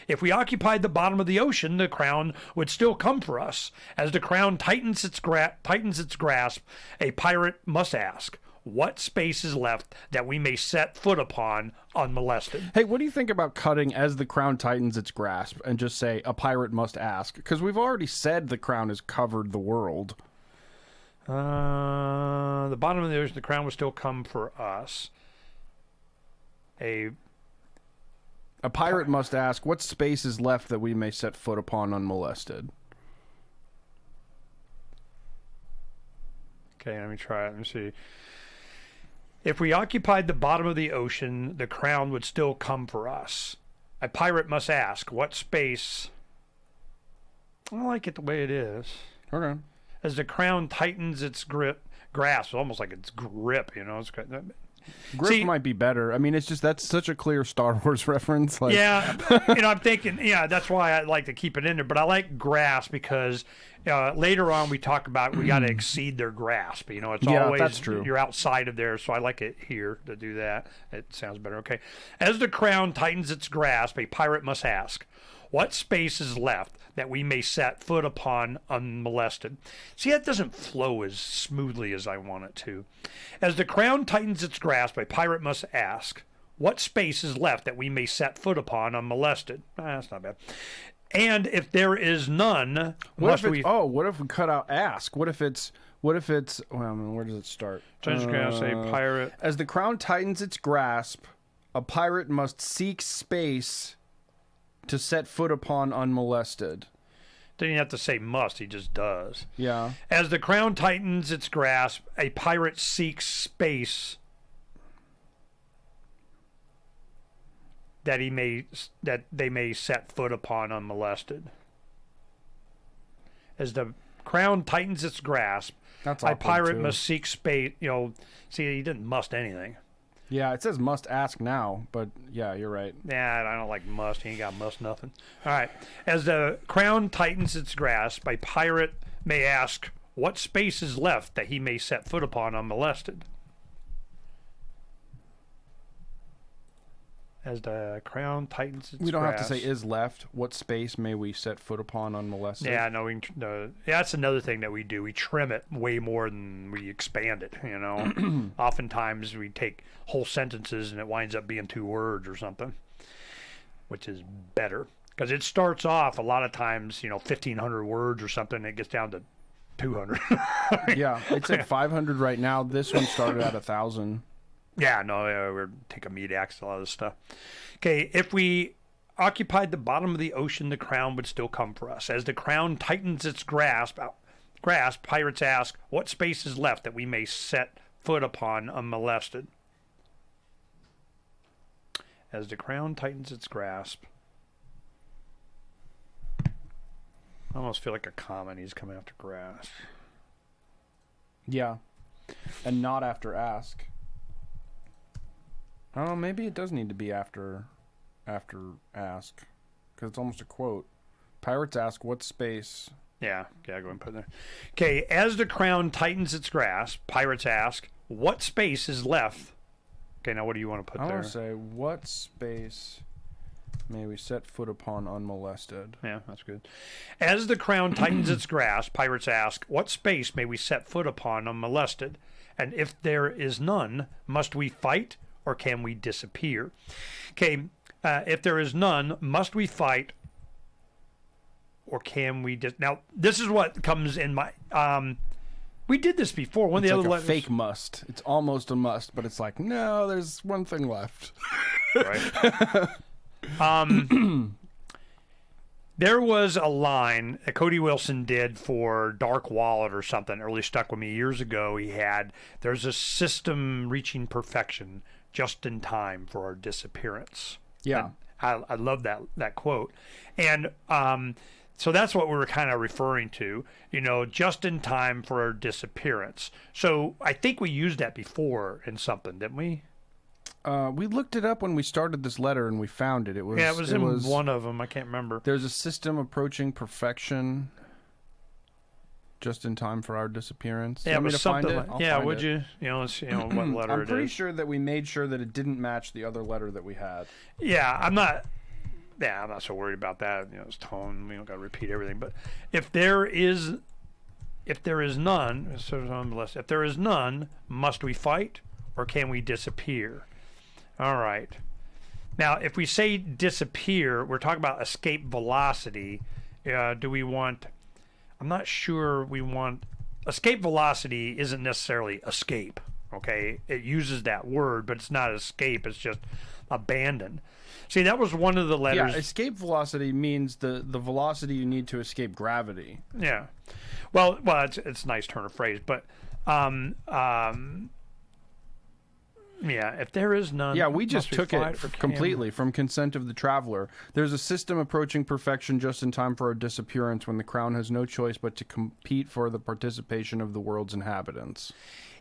If we occupied the bottom of the ocean, the Crown would still come for us. As the Crown tightens its grasp, a pirate must ask, what space is left that we may set foot upon unmolested? Hey, what do you think about cutting as the Crown tightens its grasp and just say, a pirate must ask? Because we've already said the Crown has covered the world. The bottom of the ocean, the Crown would still come for us. A pirate must ask, what space is left that we may set foot upon unmolested? Okay, let me try it. Let me see. If we occupied the bottom of the ocean, the Crown would still come for us. A pirate must ask, what space... I like it the way it is. Okay. as the crown tightens its grasp, almost like its grip, you know. It's Grip might be better. I mean, it's just that's such a clear Star Wars reference. Like, yeah, I'm thinking, that's why I like to keep it in there. But I like grasp because later on we talk about we got to exceed their grasp. It's always that's true. You're outside of there, so I like it here to do that. It sounds better. Okay, as the crown tightens its grasp, a pirate must ask, "What space is left that we may set foot upon unmolested?" See, that doesn't flow as smoothly as I want it to. As the crown tightens its grasp, a pirate must ask, "What space is left that we may set foot upon unmolested?" That's not bad. And if there is none, what if we cut out ask? What if it's well, I mean, where does it start? I'm just gonna say pirate. As the crown tightens its grasp, a pirate must seek space to set foot upon unmolested. Didn't have to say must, he just does. Yeah. As the crown tightens its grasp, a pirate seeks space that they may set foot upon unmolested. As the crown tightens its grasp, a pirate must seek space. See, he didn't must anything. Yeah, it says must ask now, but yeah, you're right. Yeah, I don't like must. He ain't got must nothing. All right. As the crown tightens its grasp, a pirate may ask, "What space is left that he may set foot upon unmolested?" As the crown tightens its grasp. We don't have to say is left. What space may we set foot upon unmolested? Yeah, no, that's another thing that we do. We trim it way more than we expand it, Oftentimes we take whole sentences and it winds up being 2 words or something, which is better. Because it starts off a lot of times, 1,500 words or something, and it gets down to 200. Yeah, it said 500 right now. This one started at 1,000. Yeah, no, we're take a meat axe to a lot of this stuff. Okay, if we occupied the bottom of the ocean, the crown would still come for us. As the crown tightens its grasp, pirates ask, "What space is left that we may set foot upon unmolested?" As the crown tightens its grasp. I almost feel like a common. He's coming after grasp. Yeah, and not after ask. Oh, maybe it does need to be after ask, because it's almost a quote. Pirates ask, "What space?" Yeah, go ahead and put it there. Okay, as the crown tightens its grasp, pirates ask, "What space is left?" Okay, now what do you want to put I there? want to say, "What space may we set foot upon unmolested?" Yeah, that's good. As the crown tightens its grasp, pirates ask, "What space may we set foot upon unmolested? And if there is none, must we fight? Or can we disappear?" Okay, if there is none, must we fight, or can we now, this is what comes in my... we did this before. One of the other letters. Fake must. It's almost a must, but it's like, no, there's one thing left. Right. There was a line that Cody Wilson did for Dark Wallet or something, it really stuck with me years ago. He had, "There's a system reaching perfection just in time for our disappearance." Yeah. And I love that quote. And so that's what we were kind of referring to, just in time for our disappearance. So I think we used that before in something, didn't we? We looked it up when we started this letter and we found it. It was in one of them. I can't remember. There's a system approaching perfection just in time for our disappearance. Yeah, it was something like, would it. you? Let's see what letter I'm it pretty is. sure that we made sure that it didn't match the other letter that we had. Yeah, I'm not so worried about that. It's tone. We don't got to repeat everything. But if there is none, if there is none, must we fight or can we disappear? All right. Now, if we say disappear, we're talking about escape velocity. Do we want... I'm not sure we want... Escape velocity isn't necessarily escape, okay? It uses that word, but it's not escape. It's just abandon. See, that was one of the letters... Yeah, escape velocity means the velocity you need to escape gravity. Yeah. Well, it's a nice turn of phrase, but... Yeah, if there is none. Yeah, we just must took fight it or can completely from consent of the traveler. There's a system approaching perfection just in time for our disappearance when the crown has no choice but to compete for the participation of the world's inhabitants.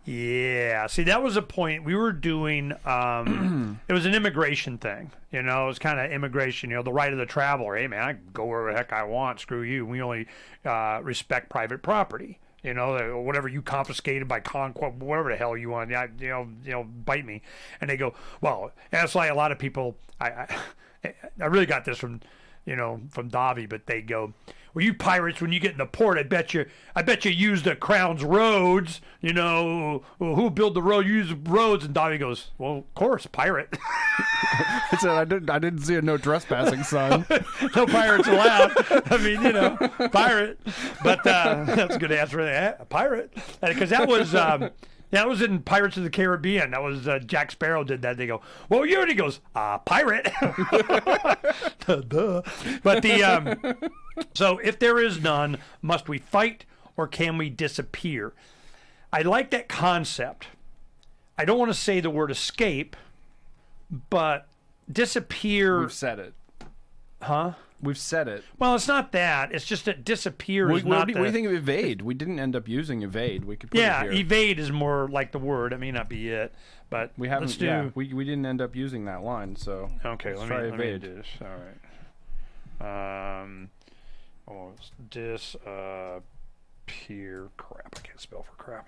Yeah, see, that was a point we were doing. It was an immigration thing, you know. It was kind of immigration, you know, the right of the traveler. Hey, man, I can go wherever the heck I want. Screw you. We only respect private property. You know, whatever you confiscated by conquest, whatever the hell you want. Yeah, you know, bite me. And they go, well, and it's like a lot of people. I really got this from, you know, from Davi, but they go, well, you pirates, when you get in the port, I bet you use the crown's roads. You know, well, who built the road? You use the roads. And Davi goes, well, of course, pirate. I said I didn't see a no trespassing sign. No pirates allowed. I mean, you know, pirate. But that's a good answer. A pirate, because that was in Pirates of the Caribbean. That was Jack Sparrow did that. They go, well, you, and he goes, pirate. Duh. But so if there is none, must we fight or can we disappear? I like that concept. I don't want to say the word escape, but disappear. We've said it. Huh? We've said it. Well, it's not that. It's just that disappear is What not do you think of evade? We didn't end up using evade. We could put it here. Evade is more like the word. It may not be it, but We haven't. let's do. Yeah, we didn't end up using that line. So Okay, let's let try me evade. do this. All right. Disappear. Crap, I can't spell for crap.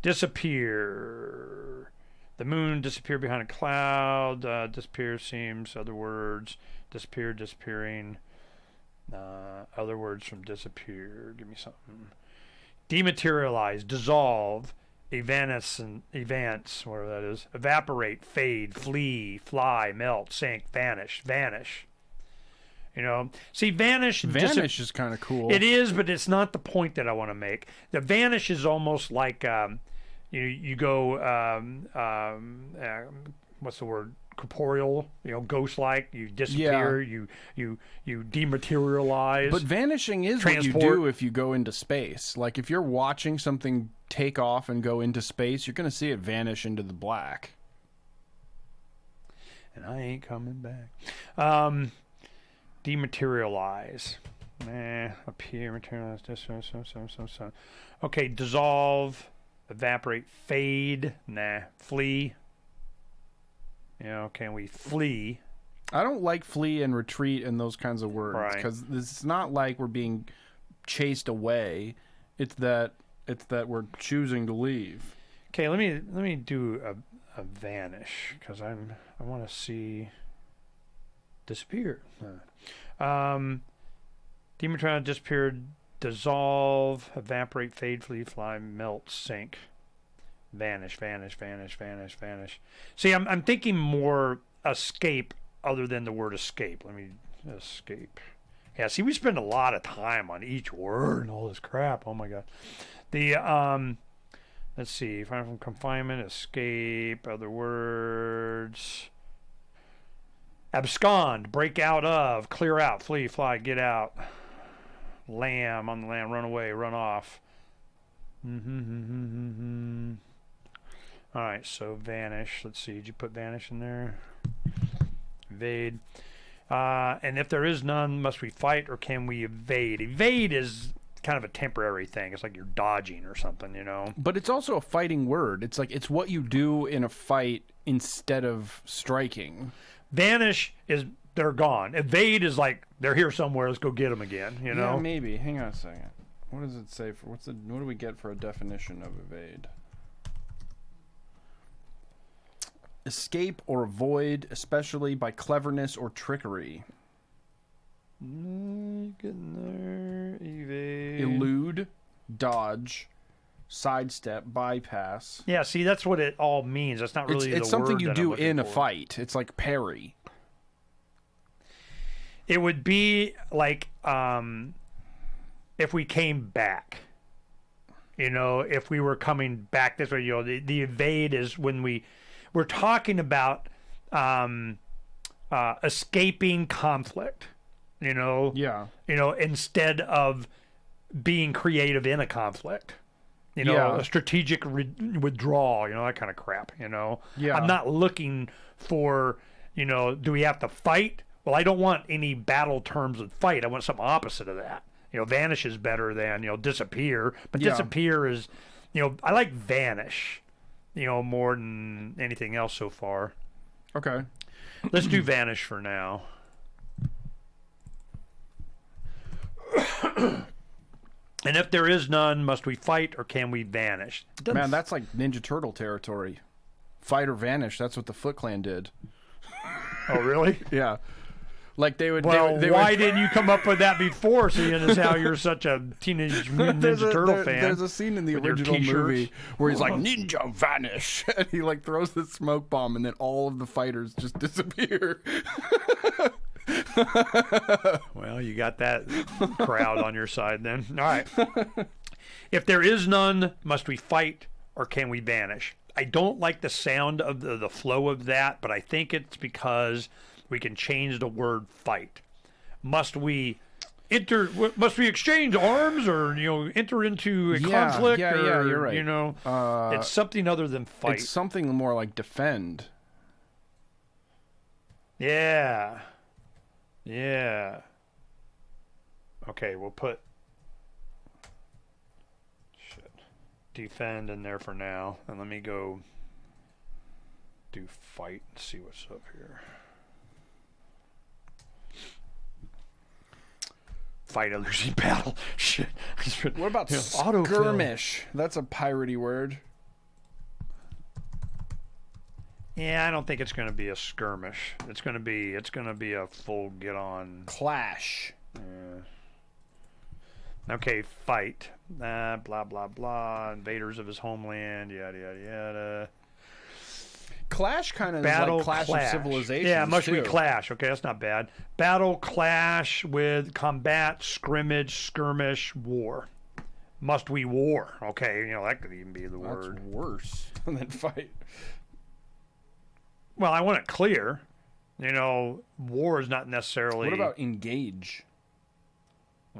Disappear. The moon disappeared behind a cloud. Disappear seems. Other words. Disappear, disappearing. Other words from disappear. Give me something. Dematerialize, dissolve, evanescence, whatever that is. Evaporate, fade, flee, fly, melt, sink, vanish. You know, see, vanish Vanish is kind of cool. it is, but it's not the point that I want to make. The vanish is almost like you go what's the word? Corporeal, you know, ghost-like. You disappear. You dematerialize. But vanishing is what you do if you go into space. Like if you're watching something take off and go into space, you're going to see it vanish into the black. And I ain't coming back. Dematerialize. Appear, materialize. So. Okay, dissolve, evaporate, fade. Flee. You know, can we flee? I don't like flee and retreat and those kinds of words because it's not like we're being chased away. It's that we're choosing to leave. Okay, let me do a vanish because I want to see disappear. Dematerialize, disappear, dissolve, evaporate, fade, flee, fly, melt, sink. Vanish. See, I'm thinking more escape other than the word escape. Let me escape. Yeah, see, we spend a lot of time on each word and all this crap. Oh my god. The let's see, find from confinement, escape, other words. Abscond, break out of, clear out, flee, fly, get out. Lamb on the land, run away, run off. All right, so vanish. Let's see. Did you put vanish in there? Evade. And if there is none, must we fight or can we evade? Evade is kind of a temporary thing. It's like you're dodging or something, you know. But it's also a fighting word. It's like it's what you do in a fight instead of striking. Vanish is they're gone. Evade is like they're here somewhere. Let's go get them again. You know. Yeah, maybe. Hang on a second. What does it say for what do we get for a definition of evade? Escape or avoid, especially by cleverness or trickery. Getting there. Evade. Elude, dodge, sidestep, bypass. Yeah, see, that's what it all means. That's not really It's the something word you that do I'm looking in a for. fight. It's like parry. It would be like if we came back. You know, if we were coming back this way, you know, the evade is when we're talking about escaping conflict, you know? Yeah. You know, instead of being creative in a conflict. You know, Yeah. a strategic withdrawal, you know, that kind of crap, you know. Yeah. I'm not looking for, you know, do we have to fight? Well, I don't want any battle terms with fight. I want something opposite of that. You know, vanish is better than, you know, disappear. But Yeah. disappear is, you know, I like vanish, you know, more than anything else so far. Okay. Let's do vanish for now. And if there is none, must we fight or can we vanish? It doesn't Man, that's like Ninja Turtle territory. Fight or vanish. That's what the Foot Clan did. Oh, really? Yeah. Like they would. Well, they why would, didn't you come up with that before, seeing as how you're such a Teenage Mutant Ninja Turtle fan? There's a scene in the with your original t-shirts. movie where he's like, "Ninja vanish," and he like throws the smoke bomb, and then all of the fighters just disappear. Well, you got that crowd on your side then. All right. If there is none, must we fight or can we vanish? I don't like the sound of the flow of that, but I think it's because we can change the word fight. Must we exchange arms or, you know, enter into a conflict? Yeah, or, you're right. You know, it's something other than fight. It's something more like defend. Yeah. Yeah. Okay, we'll put defend in there for now. And let me go do fight and see what's up here. Fight a losing battle. Shit. What about autofill. skirmish? That's a piratey word. Yeah, I don't think it's going to be a skirmish. It's going to be a full get on Clash. Yeah. Okay, fight. Blah blah blah. Invaders of his homeland. Yada yada yada. Clash kind of is Battle like Clash of Civilizations. Yeah, must we too. clash? Okay, that's not bad. Battle, clash with combat, scrimmage, skirmish, war. Must we war? Okay, you know that could even be the That's word. worse than fight. Well, I want it clear. You know, war is not necessarily. What about engage?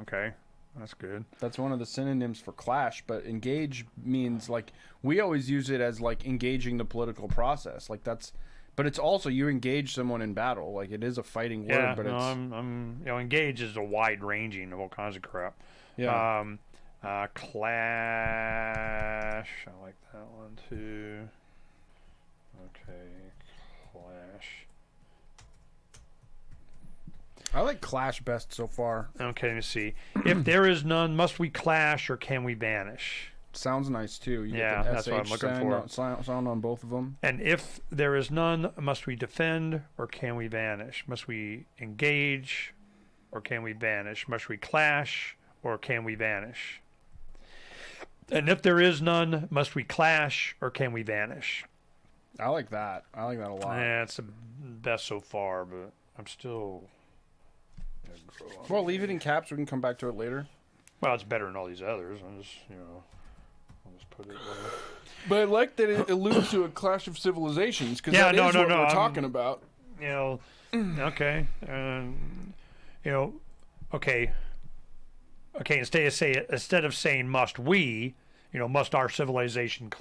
Okay, that's good. That's one of the synonyms for clash, but engage means like we always use it as like engaging the political process. Like that's, but it's also you engage someone in battle. Like it is a fighting word, Yeah, but no, it's I'm you know, engage is a wide ranging of all kinds of crap. yeah. Clash. I like that one too. Okay, clash. I like clash best so far. Okay, let me see. If there is none, must we clash or can we vanish? Sounds nice too. You Yeah, get the that's what I'm SH looking for. Sound on both of them. And if there is none, must we defend or can we vanish? Must we engage or can we vanish? Must we clash or can we vanish? And if there is none, must we clash or can we vanish? I like that. I like that a lot. Yeah, it's the best so far, but I'm still. Well, leave it in caps. We can come back to it later. Well, it's better than all these others. I'm just, you know, I'll just put it there. But I like that it alludes to a clash of civilizations because Yeah, that no, is no, what no, we're I'm- talking about. You know, okay, you know, okay. Instead of saying must we, you know, must our civilizations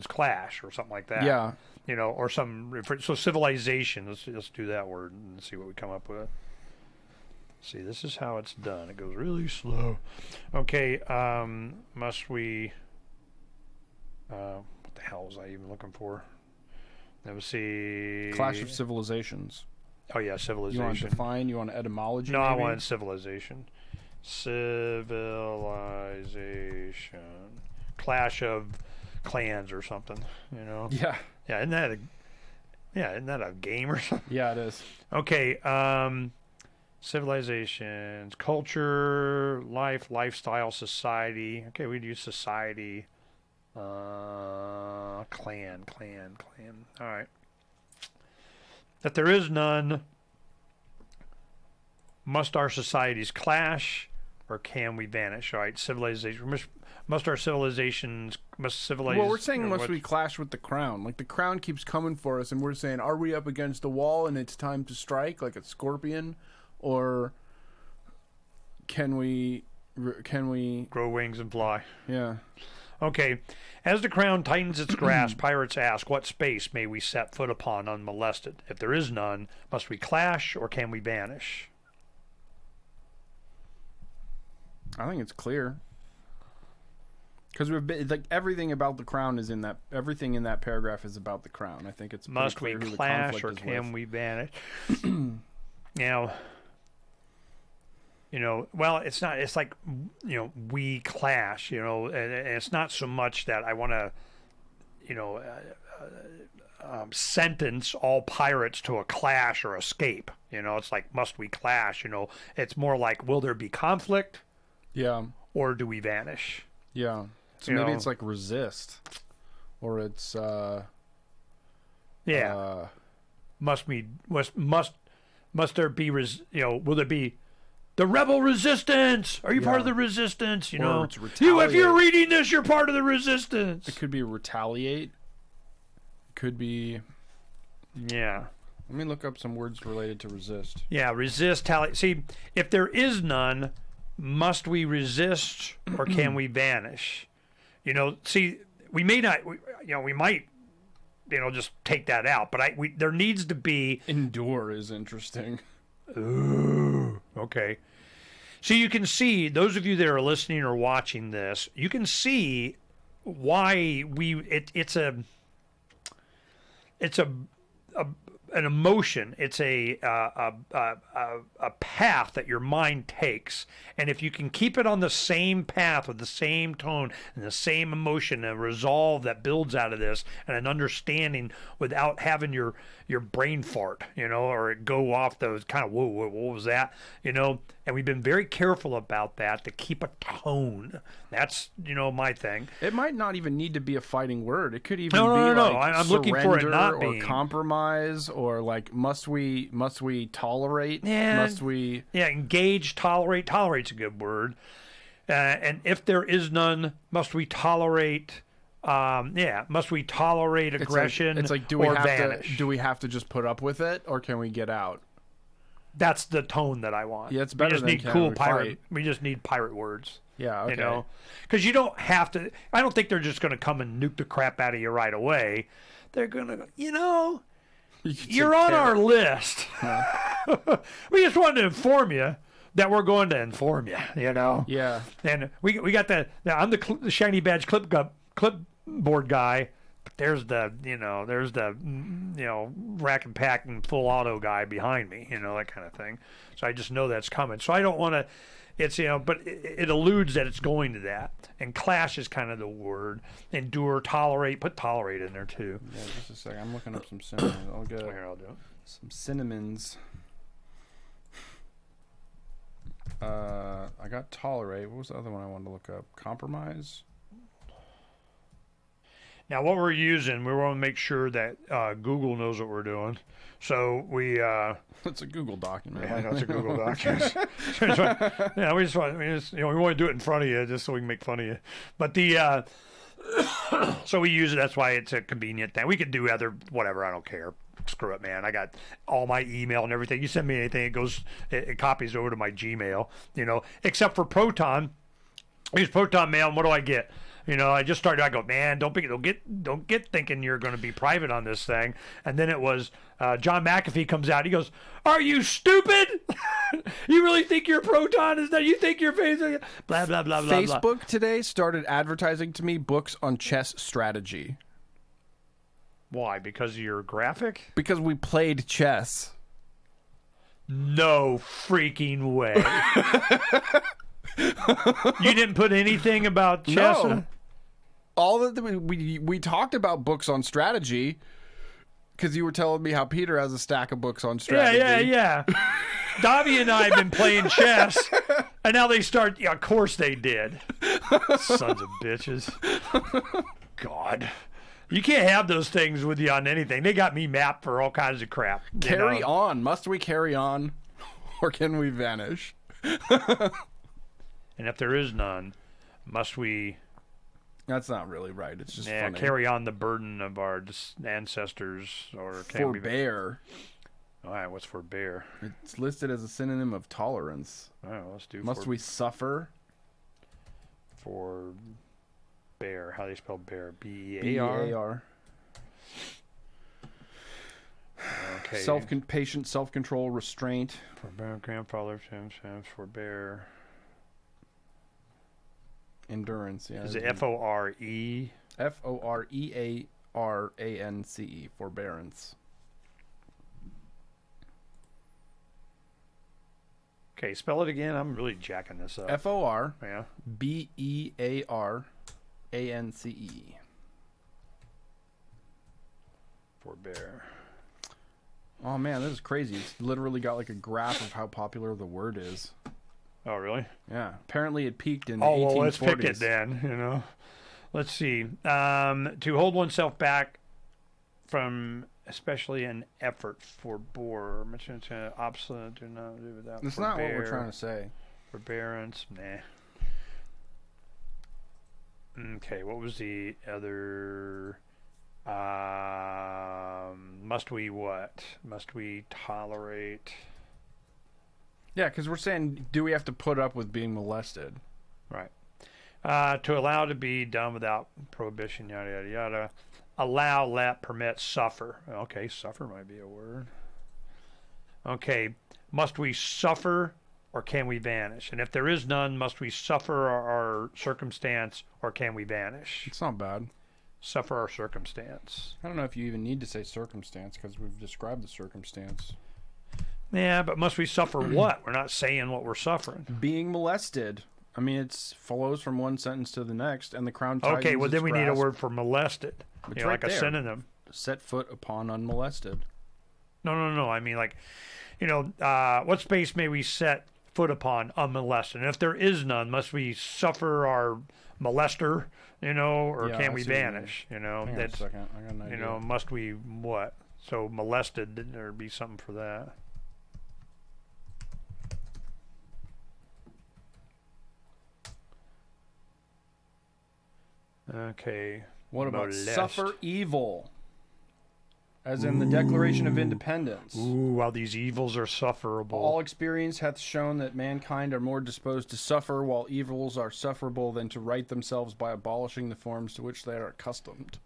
clash or something like that. Yeah. You know, or so civilization. Let's do that word and see what we come up with. See, this is how it's done. It goes really slow. Okay, must we? What the hell was I even looking for? Let me see. Clash of civilizations. Oh yeah, You want to civilization. define? You want etymology? No, I maybe? wanted civilization. Civilization. Clash of clans or something. You know. Yeah. Yeah, isn't that a game or something? Yeah, it is. Okay, civilizations, culture, life, lifestyle, society. Okay, we'd use society. Clan. All right. If there is none, must our societies clash, or can we vanish? All right, civilization. Must our civilizations civilize? Well, we're saying or must what- we clash with the crown? Like the crown keeps coming for us, and we're saying, are we up against a wall and it's time to strike, like a scorpion, or can we? grow wings and fly? Yeah. Okay. As the crown tightens its grasp, pirates ask, what space may we set foot upon unmolested? If there is none, must we clash or can we vanish? I think it's clear. Because we've been, like, everything about the crown is in that. Everything in that paragraph is about the crown. I think it's pretty Must clear we who the clash conflict or is can with. we vanish? Now, well, it's not. It's like, we clash. And it's not so much that I want to, sentence all pirates to a clash or escape. It's like, must we clash? It's more like, will there be conflict? Yeah. Or do we vanish? Yeah. So maybe it's like resist, or it's must there be will there be the rebel resistance? Are you part of the resistance? Or it's if you're retaliate. reading this, you're part of the resistance. It could be retaliate. It could be. Yeah. Let me look up some words related to resist. Yeah, resist. See, if there is none, must we resist or can we vanish? See, we may not. We might. Just take that out. But there needs to be. Endure is interesting. Ooh. Okay. So you can see, those of you that are listening or watching this, you can see why it's an emotion. It's a path that your mind takes, and if you can keep it on the same path with the same tone and the same emotion, a resolve that builds out of this, and an understanding without having your brain fart, or it go off those kind of whoa, what was that, and we've been very careful about that to keep a tone. That's my thing. It might not even need to be a fighting word. It could even No. like I'm looking for it not or being compromise, or like must we tolerate? Yeah. Must we? Yeah, engage, tolerate. Tolerate's a good word. And if there is none, must we tolerate? Must we tolerate aggression? It's like, do vanish? we have to just put up with it, or can we get out? That's the tone that I want. Yeah, it's better we just than need can cool we pirate. fight? We just need pirate words. Yeah, okay. Because you don't have to. I don't think they're just going to come and nuke the crap out of you right away. They're going to, you're on our list. We just wanted to inform you that we're going to inform you. Yeah. And we got I'm the shiny badge clipboard guy. But there's the rack and pack and full auto guy behind me. That kind of thing. So I just know that's coming. So I don't want to. It's but it alludes that it's going to that. And clash is kind of the word. Endure, tolerate. Put tolerate in there too. Yeah, just a second. I'm looking up some synonyms. I'll get I'll do it. some synonyms. I got tolerate. What was the other one I wanted to look up? Compromise. Now, what we're using, we want to make sure that Google knows what we're doing. So we. It's a Google document. Yeah, I know it's a Google document. Yeah, we want to do it in front of you just so we can make fun of you. But so we use it. That's why it's a convenient thing. We could do other whatever. I don't care. Screw it, man. I got all my email and everything. You send me anything, it copies over to my Gmail. Except for Proton. I use Proton Mail, and what do I get? I just started. I go, man, don't get thinking you're going to be private on this thing. And then it was John McAfee comes out. He goes, "Are you stupid? You really think your Proton is that? You think your Facebook? Blah blah blah blah." Facebook today started advertising to me books on chess strategy. Why? Because of your graphic? Because we played chess. No freaking way. You didn't put anything about chess? No. All that we talked about books on strategy because you were telling me how Peter has a stack of books on strategy. Yeah. Davi and I have been playing chess, and now they start. Yeah, of course they did. Sons of bitches. God. You can't have those things with you on anything. They got me mapped for all kinds of crap. Carry on. Must we carry on, or can we vanish? And if there is none, must we... That's not really right. It's just funny. Carry on the burden of our ancestors, or can forbear. All right, what's forbear? It's listed as a synonym of tolerance. All right, let's do Must we suffer? Forbear. bear. How do they spell bear? B-E-A-R? B-E-A-R. Okay. Patient self-control, restraint. Forbear, grandfather, forbear. Endurance, yeah. Is it F-O-R-E? F-O-R-E-A-R-A-N-C-E, forbearance. Okay, spell it again. I'm really jacking this up. F-O-R-B-E-A-R-A-N-C-E. Yeah. Forbear. Oh man, this is crazy. It's literally got like a graph of how popular the word is. Oh, really? Yeah. Apparently it peaked in the 1840s. Oh, well, let's pick it then, you know. Let's see. To hold oneself back from especially an effort for bore. Obstinate, do not do without. That's not what we're trying to say. Forbearance, nah. Okay, what was the other? Must we what? Must we tolerate? Yeah, because we're saying, do we have to put up with being molested? Right. To allow to be done without prohibition, yada, yada, yada. Allow, let, permit, suffer. Okay, suffer might be a word. Okay, must we suffer or can we vanish? And if there is none, must we suffer our circumstance or can we vanish? It's not bad. Suffer our circumstance. I don't know if you even need to say circumstance because we've described the circumstance. Yeah, but must we suffer what? We're not saying what we're suffering. Being molested. I mean, it flows from one sentence to the next, and the crown tightens Okay, well, then its we need a grasp. word for molested. It's You know, right like a there. synonym. Set foot upon unmolested. No. I mean, like, you know, what space may we set foot upon unmolested? And if there is none, must we suffer our molester, you know, or Yeah, can I we see what you mean. vanish? You know, Hang on a second. I got an idea. you know, must we what? So molested, there'd be something for that. Okay. What about molest. suffer evil? As in the Declaration of Independence. Ooh, while these evils are sufferable. All experience hath shown that mankind are more disposed to suffer, while evils are sufferable than to right themselves by abolishing the forms to which they are accustomed.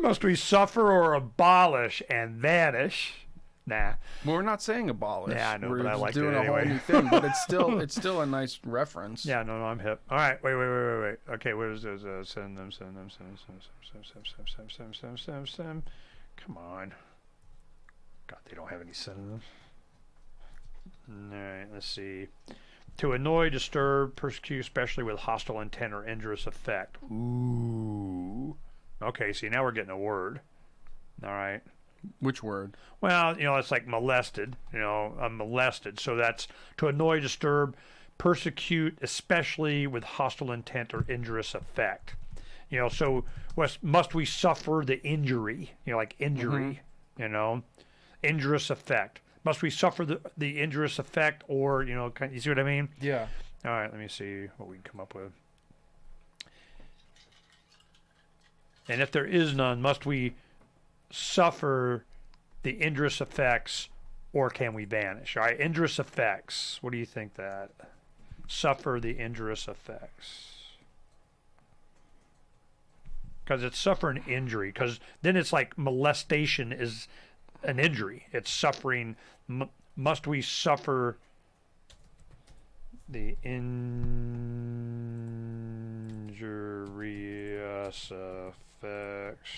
Must we suffer or abolish and vanish? Nah. Well, we're not saying abolish. Yeah, I know, we're but I just liked doing it a whole anyway. new thing. But it's still a nice reference. Yeah, no, I'm hip. All right, wait. Okay, what is this? Send them. Come on. God, they don't have any synonyms. All right, let's see. To annoy, disturb, persecute, especially with hostile intent or injurious effect. Ooh. Okay, see, now we're getting a word. All right. Which word? Well, you know, it's like molested. You know, I'm molested. So that's to annoy, disturb, persecute, especially with hostile intent or injurious effect. You know, so must we suffer the injury? You know, like injury. You know, injurious effect. Must we suffer the injurious effect, or you know, you see what I mean? Yeah. All right, let me see what we can come up with. And if there is none, must we suffer the injurious effects or can we vanish? All right, injurious effects. What do you think that? Suffer the injurious effects. Because it's suffer an injury. Because then it's like molestation is an injury. It's suffering. Must we suffer the injurious effects?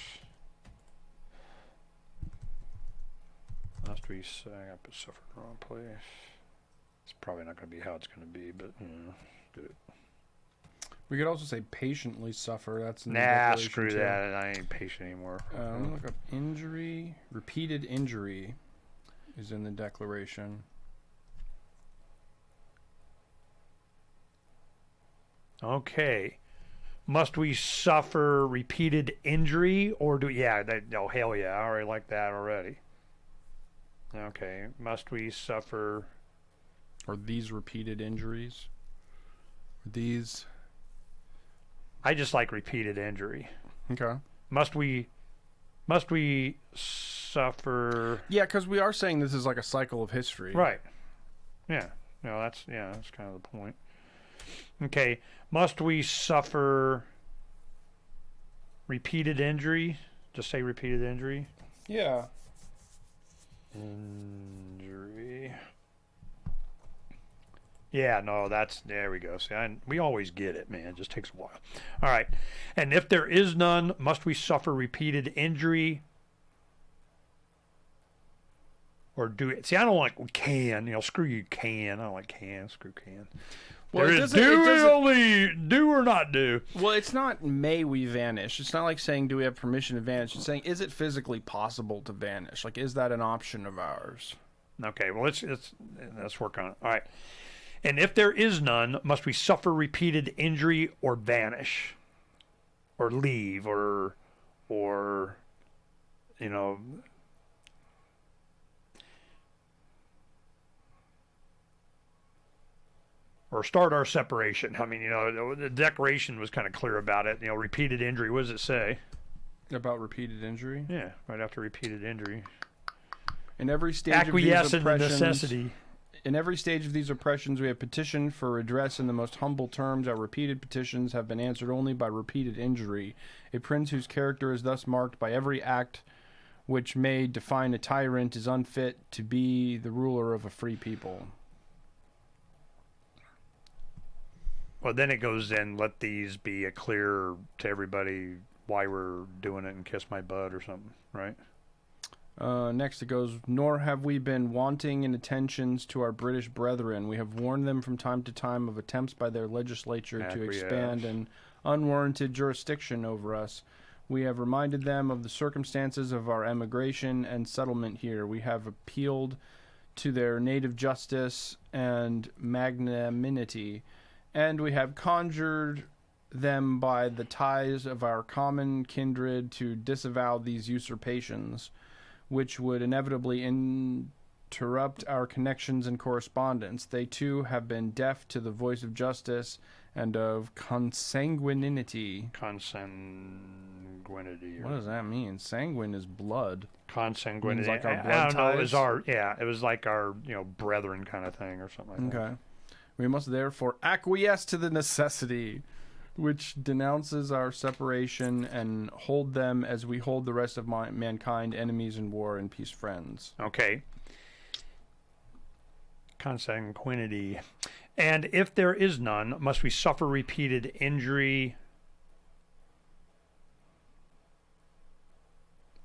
Must we I put suffer in the wrong place. It's probably not going to be how it's going to be, but you know, good. We could also say patiently suffer. That's in the Nah, Declaration screw too. that. I ain't patient anymore. I'm gonna look up injury. Repeated injury is in the Declaration. Okay. Must we suffer repeated injury or do oh hell yeah, I already like that already. Okay. Must we suffer Or these repeated injuries. These. I just like repeated injury. Okay. Must we suffer Yeah, because we are saying this is like a cycle of history. Right. Yeah. No, that's kind of the point. Okay. Must we suffer repeated injury? Just say repeated injury. Yeah. Injury. Yeah, no, there we go. See, we always get it, man. It just takes a while. All right. And if there is none, must we suffer repeated injury? Or do it? See, I don't like can. Screw you, can. I don't like can. Screw can. Well, There it is doesn't- it doesn't- only do or not do. Well, it's not may we vanish. It's not like saying do we have permission to vanish. It's saying is it physically possible to vanish? Like, is that an option of ours? Okay, well, let's work on it. All right. And if there is none, must we suffer repeated injury or vanish? Or leave or or start our separation. I mean, the Declaration was kind of clear about it. Repeated injury, what does it say? About repeated injury? Yeah, right after repeated injury. In every stage Acquiesce of these in the oppressions, necessity. in every stage of these oppressions, we have petitioned for redress in the most humble terms. Our repeated petitions have been answered only by repeated injury. A prince whose character is thus marked by every act which may define a tyrant is unfit to be the ruler of a free people. Well, then it goes in, let these be a clear to everybody why we're doing it and kiss my butt or something, right? Next it goes, nor have we been wanting in attentions to our British brethren. We have warned them from time to time of attempts by their legislature to expand an unwarranted jurisdiction over us. We have reminded them of the circumstances of our emigration and settlement here. We have appealed to their native justice and magnanimity, and we have conjured them by the ties of our common kindred to disavow these usurpations, which would inevitably interrupt our connections and correspondence. They too have been deaf to the voice of justice and of consanguinity. Consanguinity. What does that mean? Sanguine is blood. Consanguinity. Means like our I blood don't know. It was ties? it was like our brethren kind of thing or something like that. Okay. We must therefore acquiesce to the necessity which denounces our separation and hold them as we hold the rest of mankind, enemies in war and peace friends. Okay. Consanguinity. And if there is none, must we suffer repeated injury?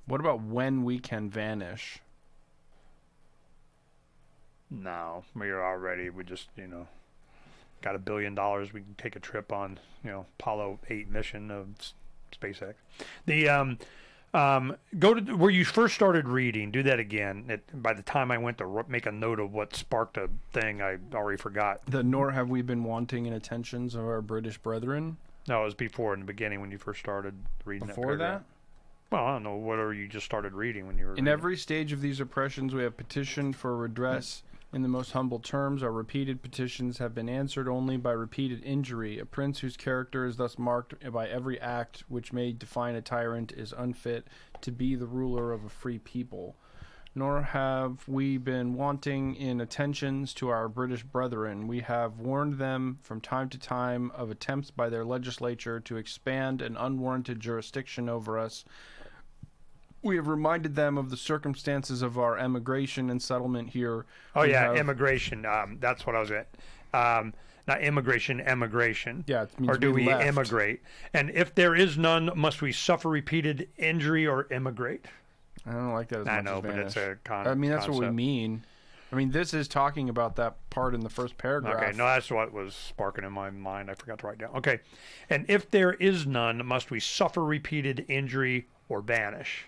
What about when we can vanish? No, we just, got $1 billion. We can take a trip on, Apollo 8 mission of SpaceX. The, go to where you first started reading. Do that again. By the time I went to make a note of what sparked a thing, I already forgot. Nor have we been wanting in attentions of our British brethren. No, it was before in the beginning when you first started reading. Before that? Well, I don't know. Whatever you just started reading when you were. In every stage of these oppressions, we have petitioned for redress in the most humble terms. Our repeated petitions have been answered only by repeated injury. A prince whose character is thus marked by every act which may define a tyrant is unfit to be the ruler of a free people. Nor have we been wanting in attentions to our British brethren. We have warned them from time to time of attempts by their legislature to expand an unwarranted jurisdiction over us. We have reminded them of the circumstances of our emigration and settlement here. Oh, yeah, immigration. That's what I was at. Not immigration, emigration. Yeah, it means or do we left. immigrate? And if there is none, must we suffer repeated injury or immigrate? I don't like that as much I know, as but vanish. it's a that's concept. what we mean. I mean, this is talking about that part in the first paragraph. Okay, no, that's what was sparking in my mind. I forgot to write down. Okay, and if there is none, must we suffer repeated injury or vanish?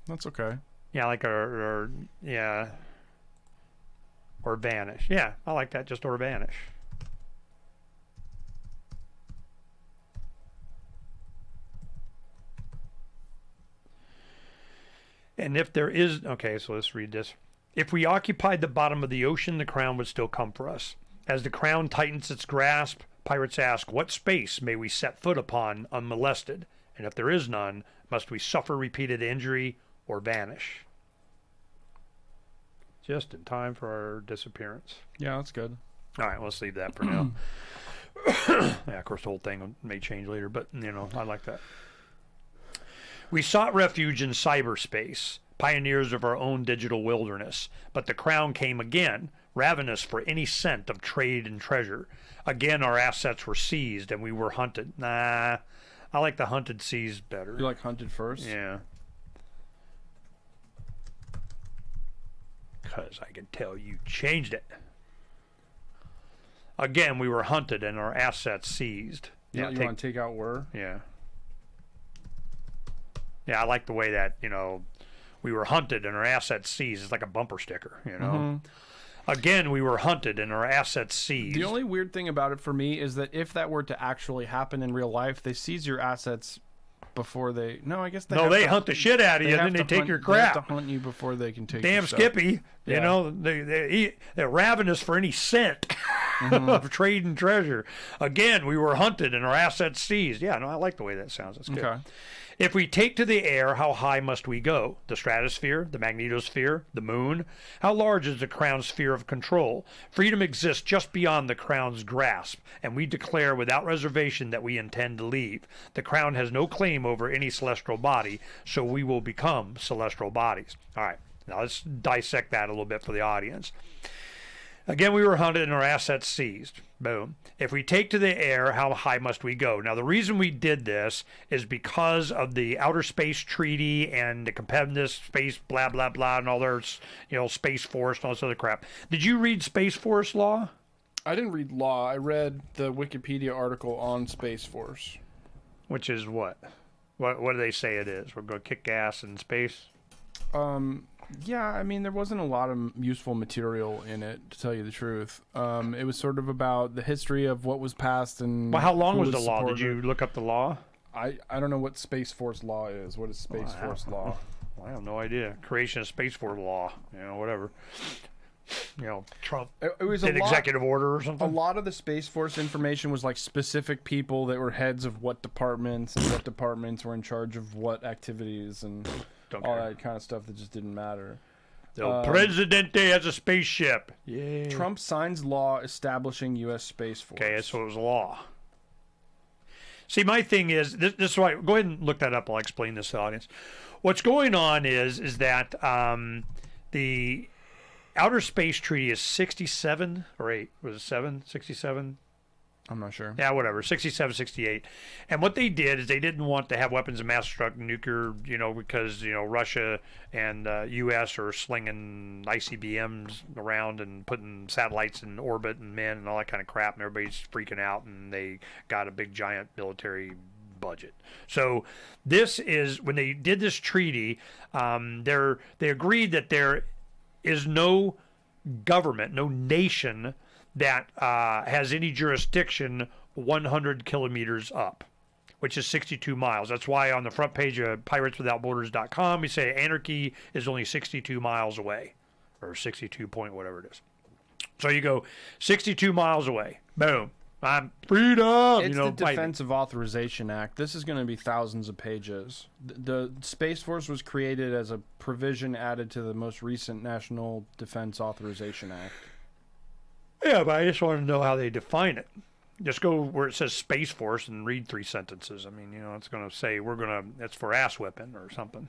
That's okay. Yeah, like or vanish. Yeah, I like that. Just or vanish. And if there is, okay, so let's read this. If we occupied the bottom of the ocean, the crown would still come for us. As the crown tightens its grasp, pirates ask, what space may we set foot upon unmolested? And if there is none, must we suffer repeated injury or vanish? Just in time for our disappearance. Yeah, that's good. All right, let's leave that for now. Yeah, of course, the whole thing may change later, but, I like that. We sought refuge in cyberspace, pioneers of our own digital wilderness, but the crown came again, ravenous for any cent of trade and treasure. Again, our assets were seized, and we were hunted. Nah, I like the hunted seized better. You like hunted first? Yeah. Because I can tell you changed it. Again, we were hunted and our assets seized. You want to take out were? Yeah. Yeah, I like the way that, we were hunted and our assets seized. It's like a bumper sticker, Again, we were hunted and our assets seized. The only weird thing about it for me is that if that were to actually happen in real life, they seize your assets before they... No, I guess they they hunt the shit out of you and then they take your crap. They have to hunt you before they can take Damn your stuff. Skippy. Yeah. They're ravenous for any cent of trade and treasure. Again, we were hunted and our assets seized. Yeah, no, I like the way that sounds. That's good. Okay. If we take to the air, how high must we go? The stratosphere, the magnetosphere, the moon? How large is the crown's sphere of control? Freedom exists just beyond the crown's grasp, and we declare without reservation that we intend to leave. The crown has no claim over any celestial body, so we will become celestial bodies. All right, now let's dissect that a little bit for the audience. Again, we were hunted and our assets seized. Boom. If we take to the air, how high must we go? Now, the reason we did this is because of the Outer Space Treaty and the competitiveness, space, blah, blah, blah, and all their, Space Force and all this other crap. Did you read Space Force law? I didn't read law. I read the Wikipedia article on Space Force. Which is what? What do they say it is? We're going to kick ass in space? Yeah, I mean, there wasn't a lot of useful material in it, to tell you the truth. It was sort of about the history of what was passed and... Well, how long who was the law? supported. Did you look up the law? I don't know what Space Force law is. What is Space Force law? I have no idea. Creation of Space Force law. Whatever. Trump It was did executive order or something. A lot of the Space Force information was like specific people that were heads of what departments and what departments were in charge of what activities and all that kind of stuff that just didn't matter. The Presidente has a spaceship. Yeah. Trump signs law establishing U.S. Space Force. Okay, so it was law. See, my thing is, this is why, go ahead and look that up. I'll explain this to the audience. What's going on is that the Outer Space Treaty is 67 or 8. Was it 7? 67? I'm not sure. Yeah, whatever. 67, 68. And what they did is they didn't want to have weapons of mass destruction, nuclear, because, Russia and U.S. are slinging ICBMs around and putting satellites in orbit and men and all that kind of crap, and everybody's freaking out, and they got a big, giant military budget. So this is, when they did this treaty, they agreed that there is no government, no nation that has any jurisdiction 100 kilometers up, which is 62 miles. That's why on the front page of pirateswithoutborders.com, we say anarchy is only 62 miles away, or 62 point whatever it is. So you go 62 miles away. Boom. I'm freedom. It's the Defensive Authorization Act. This is going to be thousands of pages. The Space Force was created as a provision added to the most recent National Defense Authorization Act. Yeah, but I just want to know how they define it. Just go where it says Space Force and read 3 sentences. I mean, it's going to say it's for ass whipping or something.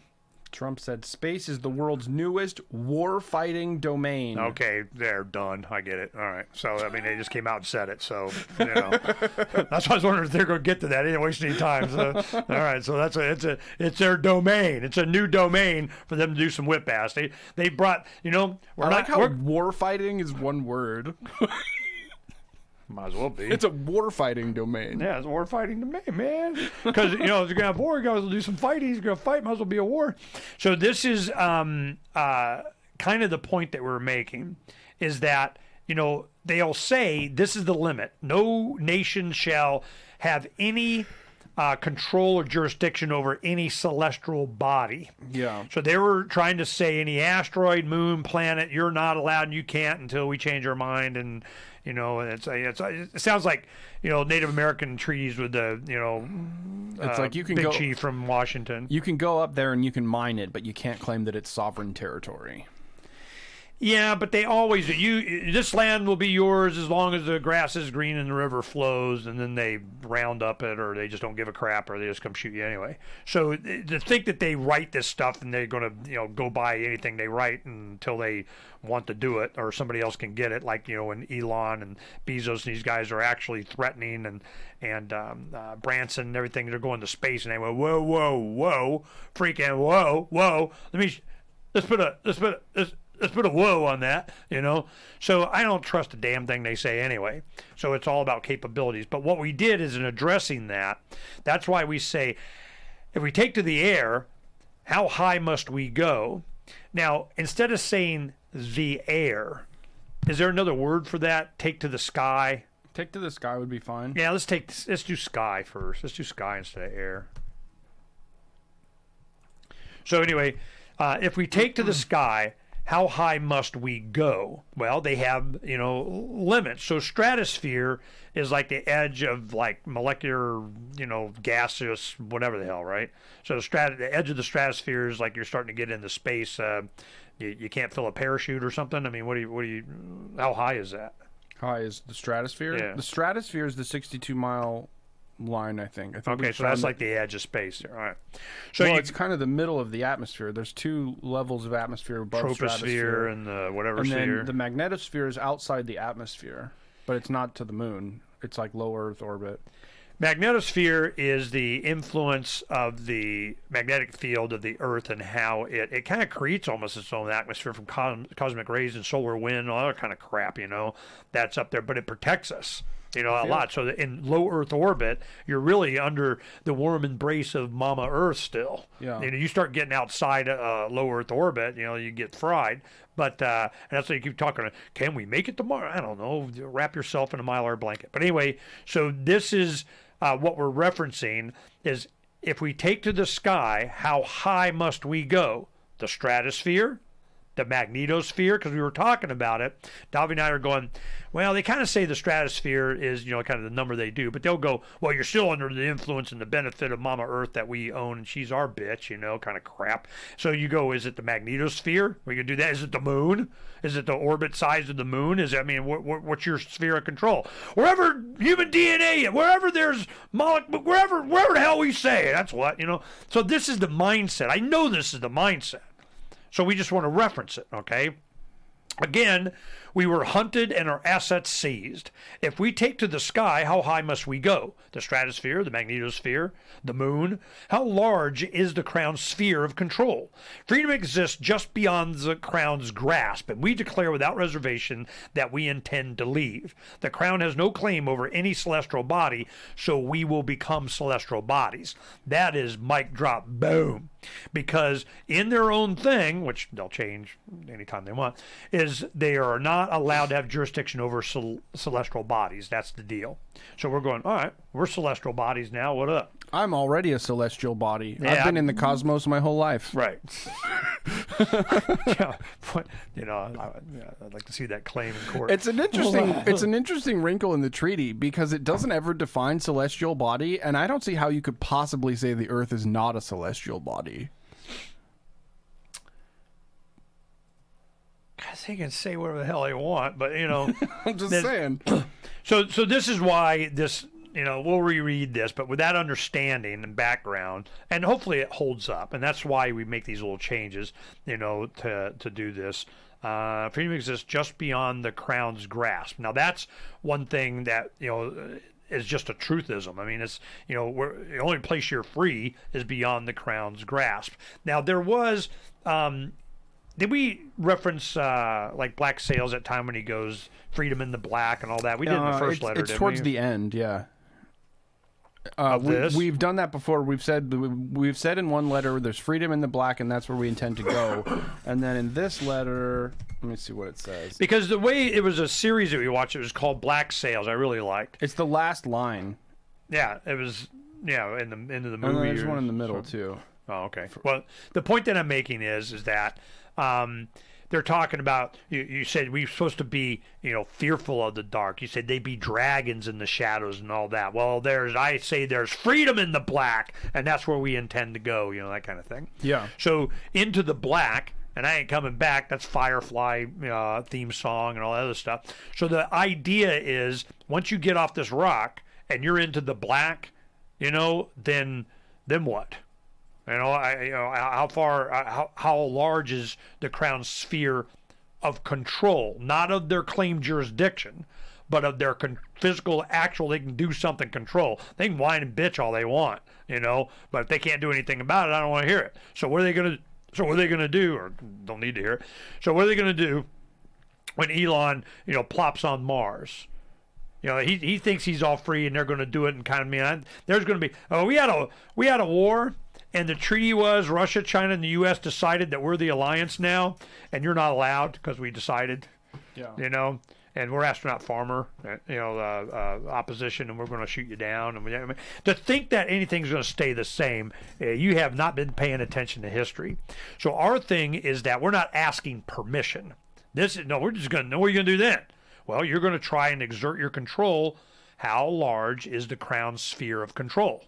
Trump said space is the world's newest war-fighting domain. Okay, they're done. I get it. All right. So, I mean, they just came out and said it. So, that's why I was wondering if they're going to get to that. They didn't waste any time. So, all right. So it's their domain. It's a new domain for them to do some whip ass. They brought, war-fighting is one word. Might as well be. It's a war-fighting domain. Yeah, it's a war-fighting domain, man. Because, if you're going to have war, you guys will do some fighting. He's going to fight. Might as well be a war. So this is kind of the point that we're making, is that, they'll say this is the limit. No nation shall have any control or jurisdiction over any celestial body. Yeah. So they were trying to say any asteroid, moon, planet, you're not allowed and you can't until we change our mind. And it sounds like Native American treaties with the it's like you can big go, chief from Washington. You can go up there and you can mine it, but you can't claim that it's sovereign territory. Yeah, but they always this land will be yours as long as the grass is green and the river flows, and then they round up it, or they just don't give a crap, or they just come shoot you anyway. So to think that they write this stuff and they're going to go buy anything they write until they want to do it, or somebody else can get it, like when Elon and Bezos and these guys are actually threatening, and Branson and everything, they're going to space, and they went whoa, freaking whoa. Let's put a whoa on that, So I don't trust a damn thing they say anyway. So it's all about capabilities. But what we did is in addressing that, that's why we say, if we take to the air, how high must we go? Now, instead of saying the air, is there another word for that? Take to the sky? Take to the sky would be fine. Yeah, let's do sky first. Let's do sky instead of air. So anyway, if we take to the sky, how high must we go? Well, they have, limits. So stratosphere is like the edge of like molecular, gaseous, whatever the hell, right? So the edge of the stratosphere is like you're starting to get into space. You can't fill a parachute or something. I mean, how high is that? How high is the stratosphere? Yeah. The stratosphere is the 62-mile line, I think. Okay, so that's like the edge of space there. All right. So it's kind of the middle of the atmosphere. There's two levels of atmosphere above troposphere stratosphere. and the whatever and sphere. then the magnetosphere is outside the atmosphere, but it's not to the moon. It's like low Earth orbit. Magnetosphere is the influence of the magnetic field of the Earth and how it kind of creates almost its own atmosphere from cosmic rays and solar wind, all that kind of crap, that's up there. But it protects us, a lot. So that in low Earth orbit, you're really under the warm embrace of Mama Earth still. Yeah. You start getting outside low Earth orbit, you get fried. But and that's why you keep talking. Can we make it tomorrow? I don't know. Wrap yourself in a Mylar blanket. But anyway, so this is what we're referencing is if we take to the sky, how high must we go? The stratosphere, the magnetosphere, because we were talking about it. Davi and I are going, well, they kind of say the stratosphere is, kind of the number they do, but they'll go, well, you're still under the influence and the benefit of Mama Earth that we own, and she's our bitch, kind of crap. So you go, is it the magnetosphere? We can do that. Is it the moon? Is it the orbit size of the moon? What's your sphere of control? Wherever human DNA, wherever there's wherever the hell we say, that's what, So this is the mindset. I know this is the mindset. So we just want to reference it, okay? Again, we were hunted and our assets seized. If we take to the sky, how high must we go? The stratosphere, the magnetosphere, the moon? How large is the crown's sphere of control? Freedom exists just beyond the crown's grasp, and we declare without reservation that we intend to leave. The crown has no claim over any celestial body, so we will become celestial bodies. That is mic drop, boom. Because in their own thing, which they'll change anytime they want, is they are not allowed to have jurisdiction over celestial bodies. That's the deal. So we're going, all right, we're celestial bodies now. What up? I'm already a celestial body. Yeah, I've been in the cosmos my whole life. Right. Yeah, but, I'd like to see that claim in court. It's an interesting wrinkle in the treaty because it doesn't ever define celestial body, and I don't see how you could possibly say the Earth is not a celestial body. Guys, they can say whatever the hell they want, but I'm just saying. So this is why this, we'll reread this, but with that understanding and background, and hopefully it holds up, and that's why we make these little changes, to do this. Freedom exists just beyond the crown's grasp. Now that's one thing that is just a truthism. I mean, it's the only place you're free is beyond the crown's grasp. Now there was. Did we reference like Black Sails at time when he goes freedom in the black and all that? We did in the first letter. It's towards the end, yeah. This? We've done that before. We've said in one letter there's freedom in the black, and that's where we intend to go. And then in this letter, let me see what it says. Because the way it was a series that we watched, it was called Black Sails. I really liked. It's the last line. Yeah, it was. Yeah, in the movie. And then there's one in the middle too. Oh, okay. Well, the point that I'm making is that they're talking about. You said we're supposed to be, fearful of the dark. You said they be dragons in the shadows and all that. Well, I say there's freedom in the black, and that's where we intend to go. That kind of thing. Yeah. So into the black, and I ain't coming back. That's Firefly theme song and all that other stuff. So the idea is once you get off this rock and you're into the black, then what? How far, how large is the Crown's sphere of control, not of their claimed jurisdiction, but of their physical, actual, they can do something control. They can whine and bitch all they want, but if they can't do anything about it, I don't want to hear it. So what are they going to do, or don't need to hear it. So what are they going to do when Elon, plops on Mars? He thinks he's all free and they're going to do it and kind of there's going to be, we had a war. And the treaty was Russia, China, and the U.S. decided that we're the alliance now, and you're not allowed because we decided, and we're astronaut farmer, opposition, and we're going to shoot you down. And to think that anything's going to stay the same, you have not been paying attention to history. So our thing is that we're not asking permission. We're just going to know what you're going to do then. Well, you're going to try and exert your control. How large is the Crown's sphere of control?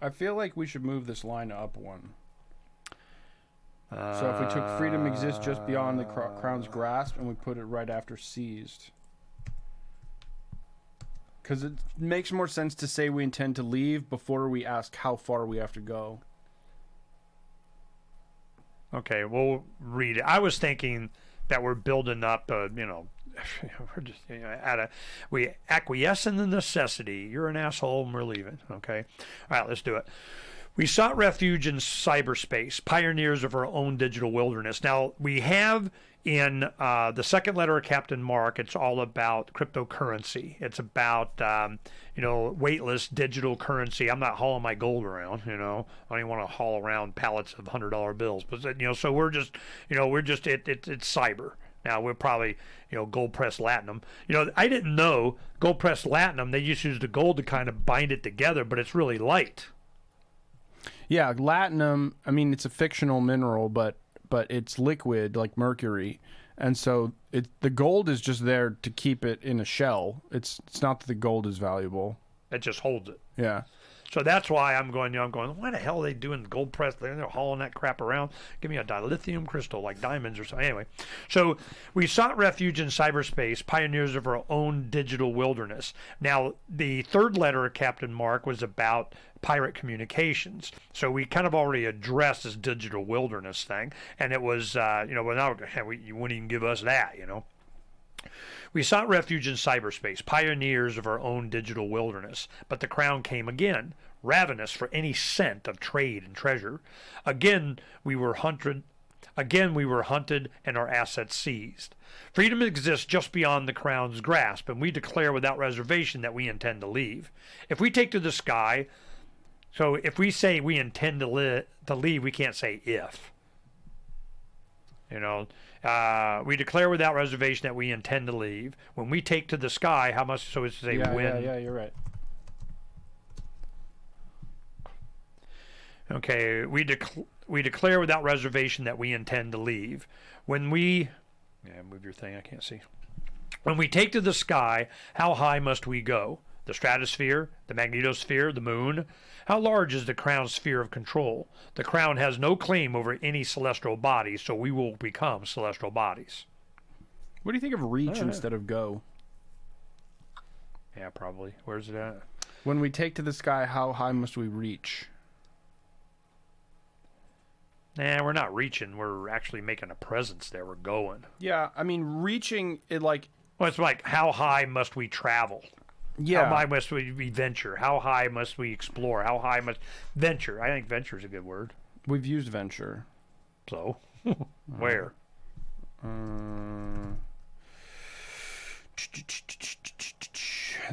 I feel like we should move this line up one. So if we took freedom exists just beyond the Crown's grasp and we put it right after seized. Because it makes more sense to say we intend to leave before we ask how far we have to go. Okay, we'll read it. I was thinking that we're building up, we're just we acquiesce in the necessity. You're an asshole and we're leaving. Okay. All right, let's do it. We sought refuge in cyberspace, pioneers of our own digital wilderness. Now, we have in the second letter of Captain Mark, it's all about cryptocurrency. It's about, weightless digital currency. I'm not hauling my gold around, I don't even want to haul around pallets of $100 bills. But, so we're just, it's cyber. Now, we're probably, gold pressed latinum. I didn't know gold pressed latinum, they just use the gold to kind of bind it together, but it's really light. Yeah, latinum, it's a fictional mineral, but it's liquid like mercury. And so the gold is just there to keep it in a shell. It's not that the gold is valuable. It just holds it. Yeah. So that's why I'm going, why the hell are they doing gold press? They're hauling that crap around. Give me a dilithium crystal like diamonds or something. Anyway, so we sought refuge in cyberspace, pioneers of our own digital wilderness. Now, the third letter of Captain Mark was about pirate communications. So we kind of already addressed this digital wilderness thing. And it was, you wouldn't even give us that, We sought refuge in cyberspace, pioneers of our own digital wilderness. But the Crown came again, ravenous for any scent of trade and treasure. Again we were hunted and our assets seized. Freedom exists just beyond the Crown's grasp, and we declare without reservation that we intend to leave. If we take to the sky, so if we say we intend to leave, we can't say if. We declare without reservation that we intend to leave. When we take to the sky, how much? So it's to say when. Yeah, you're right. Okay, we declare without reservation that we intend to leave. When we, move your thing. I can't see. When we take to the sky, how high must we go? The stratosphere, the magnetosphere, the moon. How large is the Crown's sphere of control? The Crown has no claim over any celestial body, so we will become celestial bodies. What do you think of reach instead of go? Yeah, probably. Where's it at? When we take to the sky, how high must we reach? Nah, we're not reaching. We're actually making a presence there. We're going. Yeah, reaching, well, it's like, how high must we travel? Yeah. How high must we venture? How high must we explore? How high must venture? I think venture is a good word. We've used venture. So, where?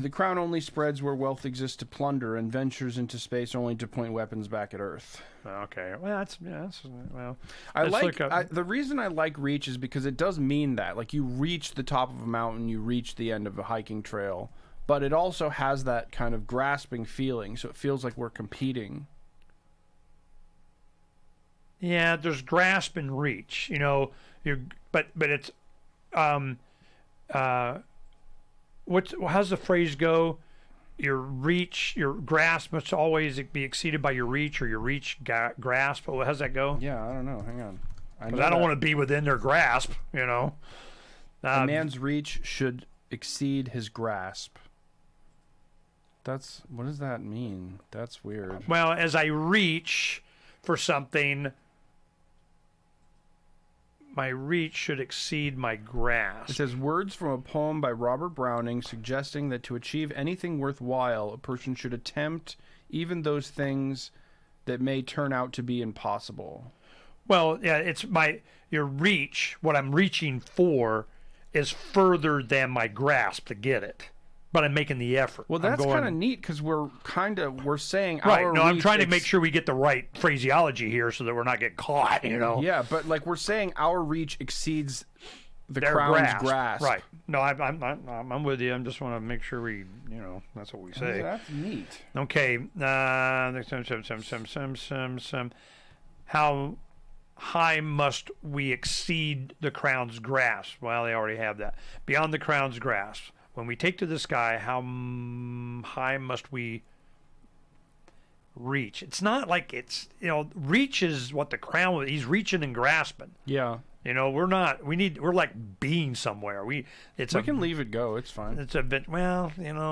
The Crown only spreads where wealth exists to plunder, and ventures into space only to point weapons back at Earth. Okay, well, the reason I like reach is because it does mean that, like, you reach the top of a mountain, you reach the end of a hiking trail. But it also has that kind of grasping feeling, so it feels like we're competing. Yeah, there's grasp and reach, but it's how's the phrase go? Your grasp must always be exceeded by your reach, or your reach grasp. How's that go? Yeah, I don't know. Hang on. Because I don't want to be within their grasp, you know. A man's reach should exceed his grasp. What does that mean? That's weird. Well, as I reach for something, my reach should exceed my grasp. It says words from a poem by Robert Browning suggesting that to achieve anything worthwhile, a person should attempt even those things that may turn out to be impossible. Well, yeah, it's your reach. What I'm reaching for is further than my grasp to get it, but I'm making the effort. Well, that's kind of neat because we're saying right. Our no, I'm reach trying to make sure we get the right phraseology here so that we're not getting caught. You know. Yeah, but like we're saying our reach exceeds the Their crown's grasp. Right. No, I'm with you. I just want to make sure we, that's what we say. That's neat. Okay. How high must we exceed the crown's grasp? Well, they already have that. Beyond the crown's grasp. When we take to the sky, how high must we reach? It's not like it's, reach is what the crown, he's reaching and grasping. Yeah. We're like being somewhere. We can leave it go. It's fine. It's a bit, how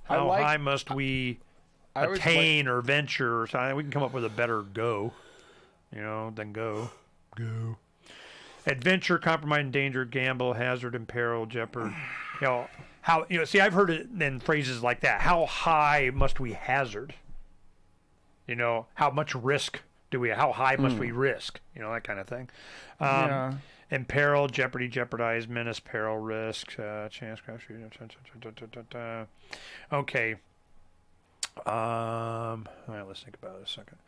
high must we attain or venture? So we can come up with a better go, than go. Go. Adventure, compromise, danger, gamble, hazard, and peril, jeopardy. I've heard it in phrases like that. How high must we hazard? How much risk how high must we risk? That kind of thing. And peril, jeopardy, jeopardize, menace, peril, risk, chance, crash. Okay. All right, let's think about it a second.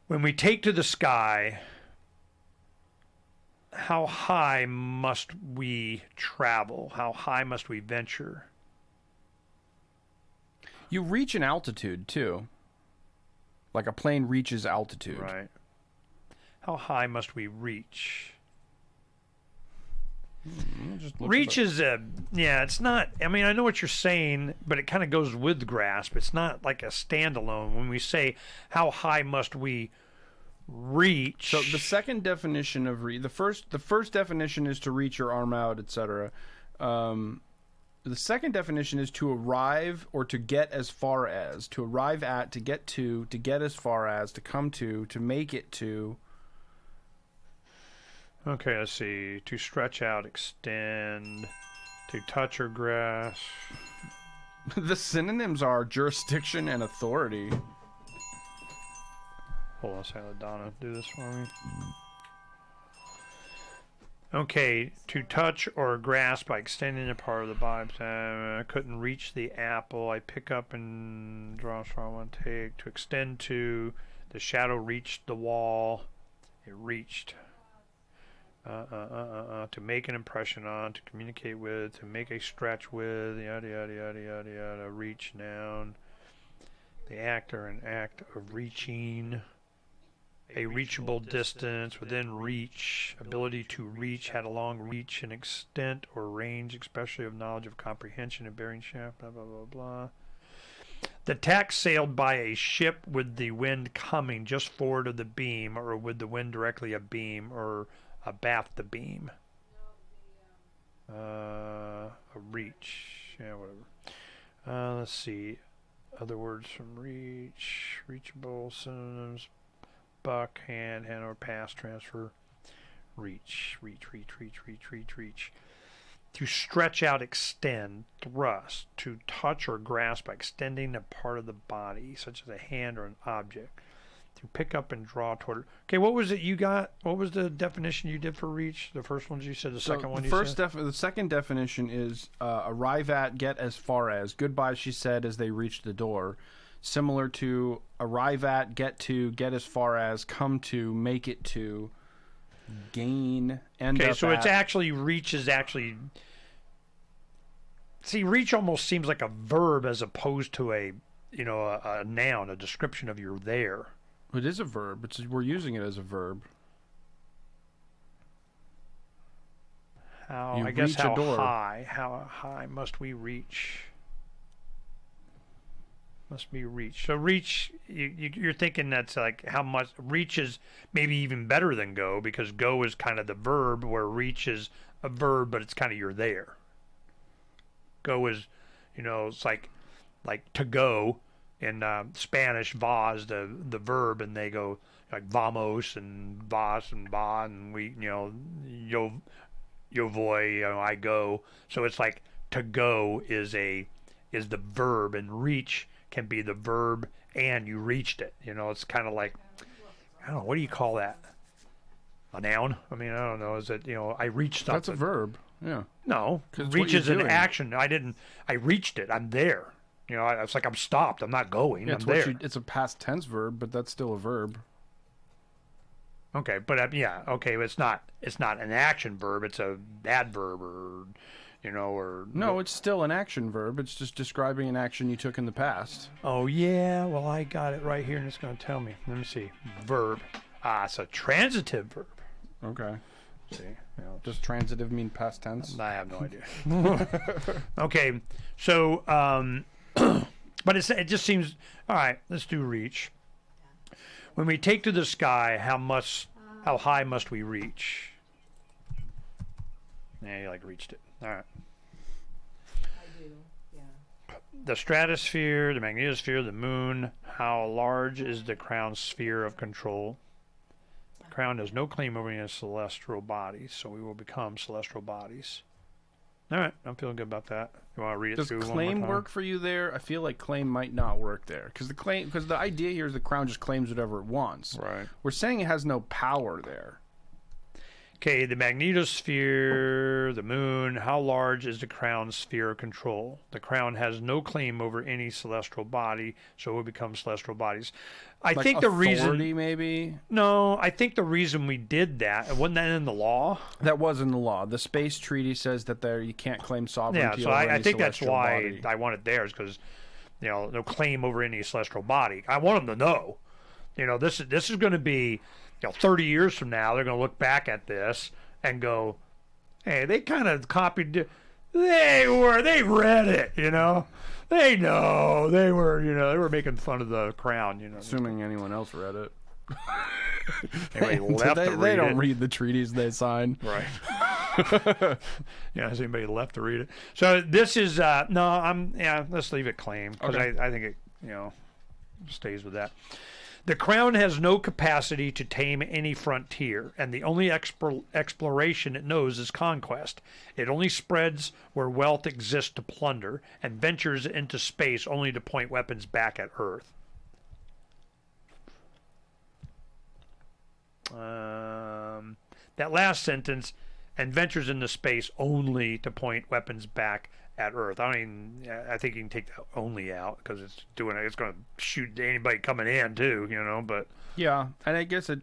When we take to the sky, how high must we travel? How high must we venture? You reach an altitude, too. Like a plane reaches altitude. Right. How high must we reach? Reach is it's not, I know what you're saying, but it kind of goes with grasp. It's not like a standalone. When we say, how high must we reach? So the second definition of the first definition is to reach your arm out, etc. The second definition is to arrive or to get as far as, to arrive at, to get as far as, to come to make it to. Okay, let's see. To stretch out, extend, to touch or grasp. The synonyms are jurisdiction and authority. Hold on a second, let Donna do this for me. Okay, to touch or grasp by extending a part of the body. I couldn't reach the apple. I pick up and draw a strong one. Take. To extend to, the shadow reached the wall. It reached. To make an impression on, to communicate with, to make a stretch with, yada, yada, yada, yada, yada. Reach, noun. The act or an act of reaching. A reachable distance, within reach, ability to reach, had a long reach and extent or range, especially of knowledge of comprehension and bearing shaft, blah, blah, blah, blah. The tack sailed by a ship with the wind coming just forward of the beam, or with the wind directly abeam, or abaft the beam. A reach, yeah, whatever. Let's see. Other words from reach, reachable, synonyms. Buck, hand or pass, transfer, reach. To stretch out, extend, thrust, to touch or grasp by extending a part of the body, such as a hand or an object. To pick up and draw toward. Okay, what was it you got? What was the definition you did for reach? The first one you said, the second one you said? The second definition is arrive at, get as far as. Goodbye, she said as they reached the door. Similar to arrive at, get as far as, come to, make it to, gain, end up Okay, so at. it's actually, reach is actually... See, reach almost seems like a verb as opposed to a noun, a description of you're there. It is a verb. We're using it as a verb. How high must we reach? must be reach. So reach, you're thinking that's like how much reach is maybe even better than go, because go is kind of the verb, where reach is a verb, but it's kind of you're there. Go is, it's like to go in Spanish. Va is the verb, and they go like vamos and vas and va, and we, yo voy, I go. So it's like to go is the verb, and reach can be the verb and you reached it. It's kind of like, I don't know, what do you call that? A noun? I mean, I don't know. Is it, I reached something? That's a verb. Yeah. No, 'Cause it's reach what is you're an doing. action. I reached it. I'm there. It's like I'm stopped. I'm not going. Yeah, I'm there. it's a past tense verb, but that's still a verb. Okay, but okay, but it's not an action verb. It's a adverb, or or No, it's still an action verb. It's just describing an action you took in the past. Oh yeah, well I got it right here, and it's going to tell me. Let me see. Verb. It's a transitive verb. Okay. See, Does transitive mean past tense? I have no idea. Okay, so but it just seems all right. Let's do reach. When we take to the sky, how high must we reach? Yeah, you reached it. All right. I do, yeah. The stratosphere, the magnetosphere, the moon. How large is the crown's sphere of control? The crown has no claim over any celestial bodies, so we will become celestial bodies. All right, I'm feeling good about that. You want to read it Does through one claim more time? work for you there? I feel like claim might not work there because the idea here is the crown just claims whatever it wants. Right. We're saying it has no power there. Okay, the magnetosphere, the moon. How large is the crown's sphere of control? The crown has no claim over any celestial body, so it will become celestial bodies. I Like think the authority, reason. maybe No, I think the reason we did that, wasn't that in the law? that was in the law. The space treaty says that you can't claim sovereignty. Yeah, so over I any think that's celestial why body. I want it there, is because, no claim over any celestial body. I want them to know, this is going to be, 30 years from now, they're going to look back at this and go, hey, they kind of copied, they read it, they know, they were making fun of the crown, Assuming anyone else read it. Anybody left to They don't it. read the treaties they sign. Right. Has anybody left to read it? So this is let's leave it claim, because Okay. I think it stays with that. The crown has no capacity to tame any frontier, and the only exploration it knows is conquest. It only spreads where wealth exists to plunder, and ventures into space only to point weapons back at Earth. That last sentence, and ventures into space only to point weapons back at Earth. I think you can take that only out, because it's going to shoot anybody coming in too, but Yeah, and I guess it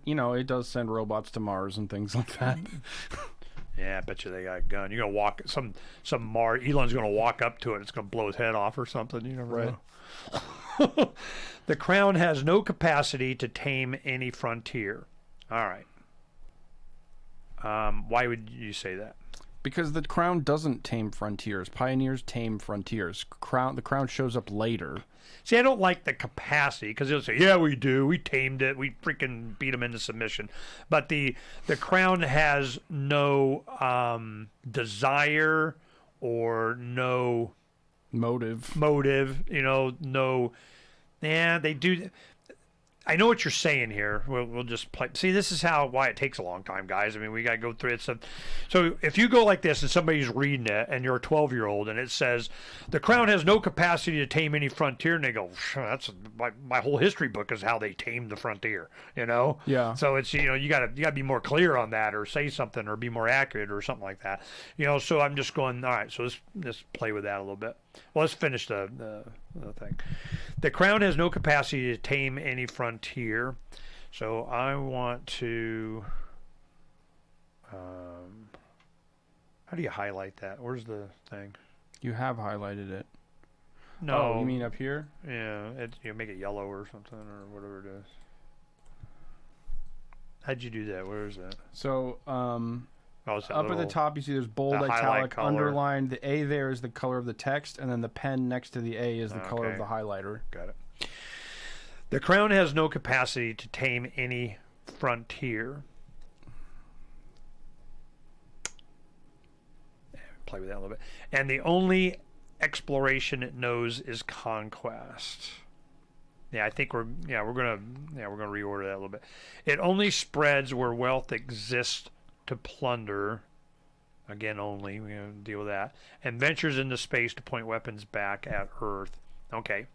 does send robots to Mars and things like that. yeah, I bet you they got a gun. You're going to walk some Mars, Elon's going to walk up to it, it's going to blow his head off or something, you never know. The crown has no capacity to tame any frontier. All right. Why would you say that? Because the crown doesn't tame frontiers. Pioneers tame frontiers. The crown shows up later. See, I don't like the capacity, because they'll say, yeah, we do. We tamed it. We freaking beat them into submission. But the crown has no desire or no Motive. no. Yeah, they do. I know what you're saying here. We'll just play. See, this is why it takes a long time, guys. I mean, we got to go through it. So if you go like this and somebody's reading it and you're a 12-year-old and it says, the crown has no capacity to tame any frontier, and they go, that's my whole history book is how they tamed the frontier, Yeah. So it's, you got to be more clear on that, or say something, or be more accurate, or something like that. So I'm just going, all right, so let's play with that a little bit. Well, let's finish the thing. The crown has no capacity to tame any frontier. So I want to. How do you highlight that? Where's the thing? You have highlighted it. No. Oh, you mean up here? Yeah, you make it yellow or something, or whatever it is. How'd you do that? Where is that? So, Oh, it's that Up at the little- top, you see there's bold, the highlight italic, color. underlined. The A there is the color of the text, and then the pen next to the A is the color of Okay. the highlighter. Got it. The crown has no capacity to tame any frontier. Play with that a little bit. And the only exploration it knows is conquest. Yeah, I think we're gonna reorder that a little bit. It only spreads where wealth exists to plunder. Again, only we're gonna deal with that. And ventures into space to point weapons back at Earth. Okay.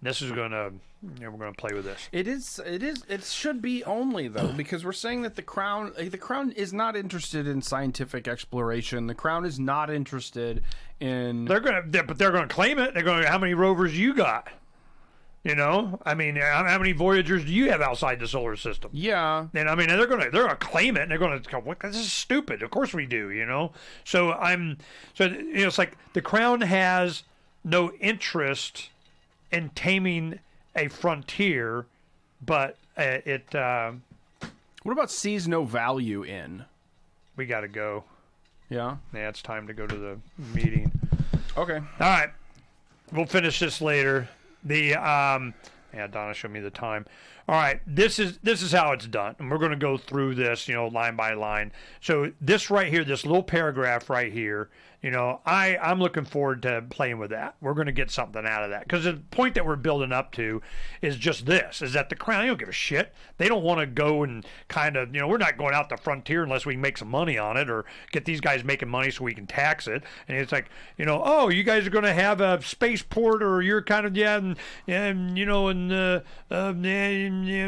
This is gonna we're gonna play with this. It should be only though, because we're saying that the crown is not interested in scientific exploration. The crown is not interested in. They're gonna claim it. They're going. How many rovers you got? You know, I mean, how many Voyagers do you have outside the solar system? Yeah. And I mean, they're gonna claim it. And they're gonna go, "What? This is stupid." Of course we do. You know. So it's like the crown has no interest in taming a frontier, but What about sees no value in? we got to go. Yeah. Yeah, it's time to go to the meeting. Okay. All right, we'll finish this later. Donna showed me the time. All right, this is how it's done, and we're going to go through this, line by line. So this right here, this little paragraph right here, I'm looking forward to playing with that. We're going to get something out of that because the point that we're building up to is just this: is that the crown, they don't give a shit. They don't want to go and kind of, we're not going out the frontier unless we make some money on it or get these guys making money so we can tax it. And it's like, oh, you guys are going to have a spaceport, or you're kind of and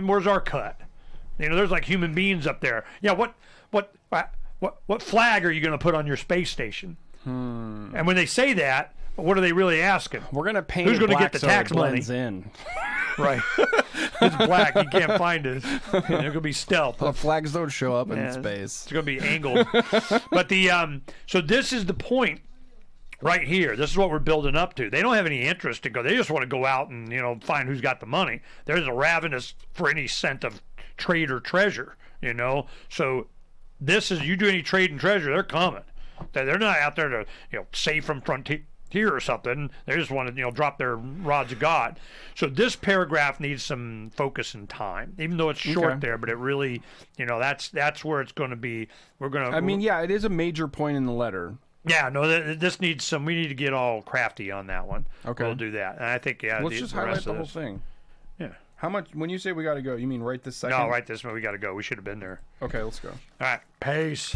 where's our cut? There's like human beings up there. Yeah, what flag are you going to put on your space station? And when they say that, what are they really asking? We're gonna paint. Who's going to get the tax money? blends in. Right. It's black. You can't find it. They're going to be stealth. The flags don't show up in Yeah, space. It's going to be angled. But so this is the point right here. This is what we're building up to. They don't have any interest to go. They just want to go out and find who's got the money. There's a ravenous for any cent of trade or treasure. So this is, you do any trade and treasure, they're coming. They're not out there to save from frontier or something. They just want to drop their rods of God. So this paragraph needs some focus and time, even though it's short Okay. there. But it really, that's where it's going to be. We're going to. I mean, yeah, it is a major point in the letter. Yeah, no, this needs some. We need to get all crafty on that one. Okay. We'll do that. And I think Let's just highlight rest the of whole this- thing. Yeah. How much? When you say we got to go, you mean right this second? No, right this one. We got to go. We should have been there. Okay, let's go. All right. Peace.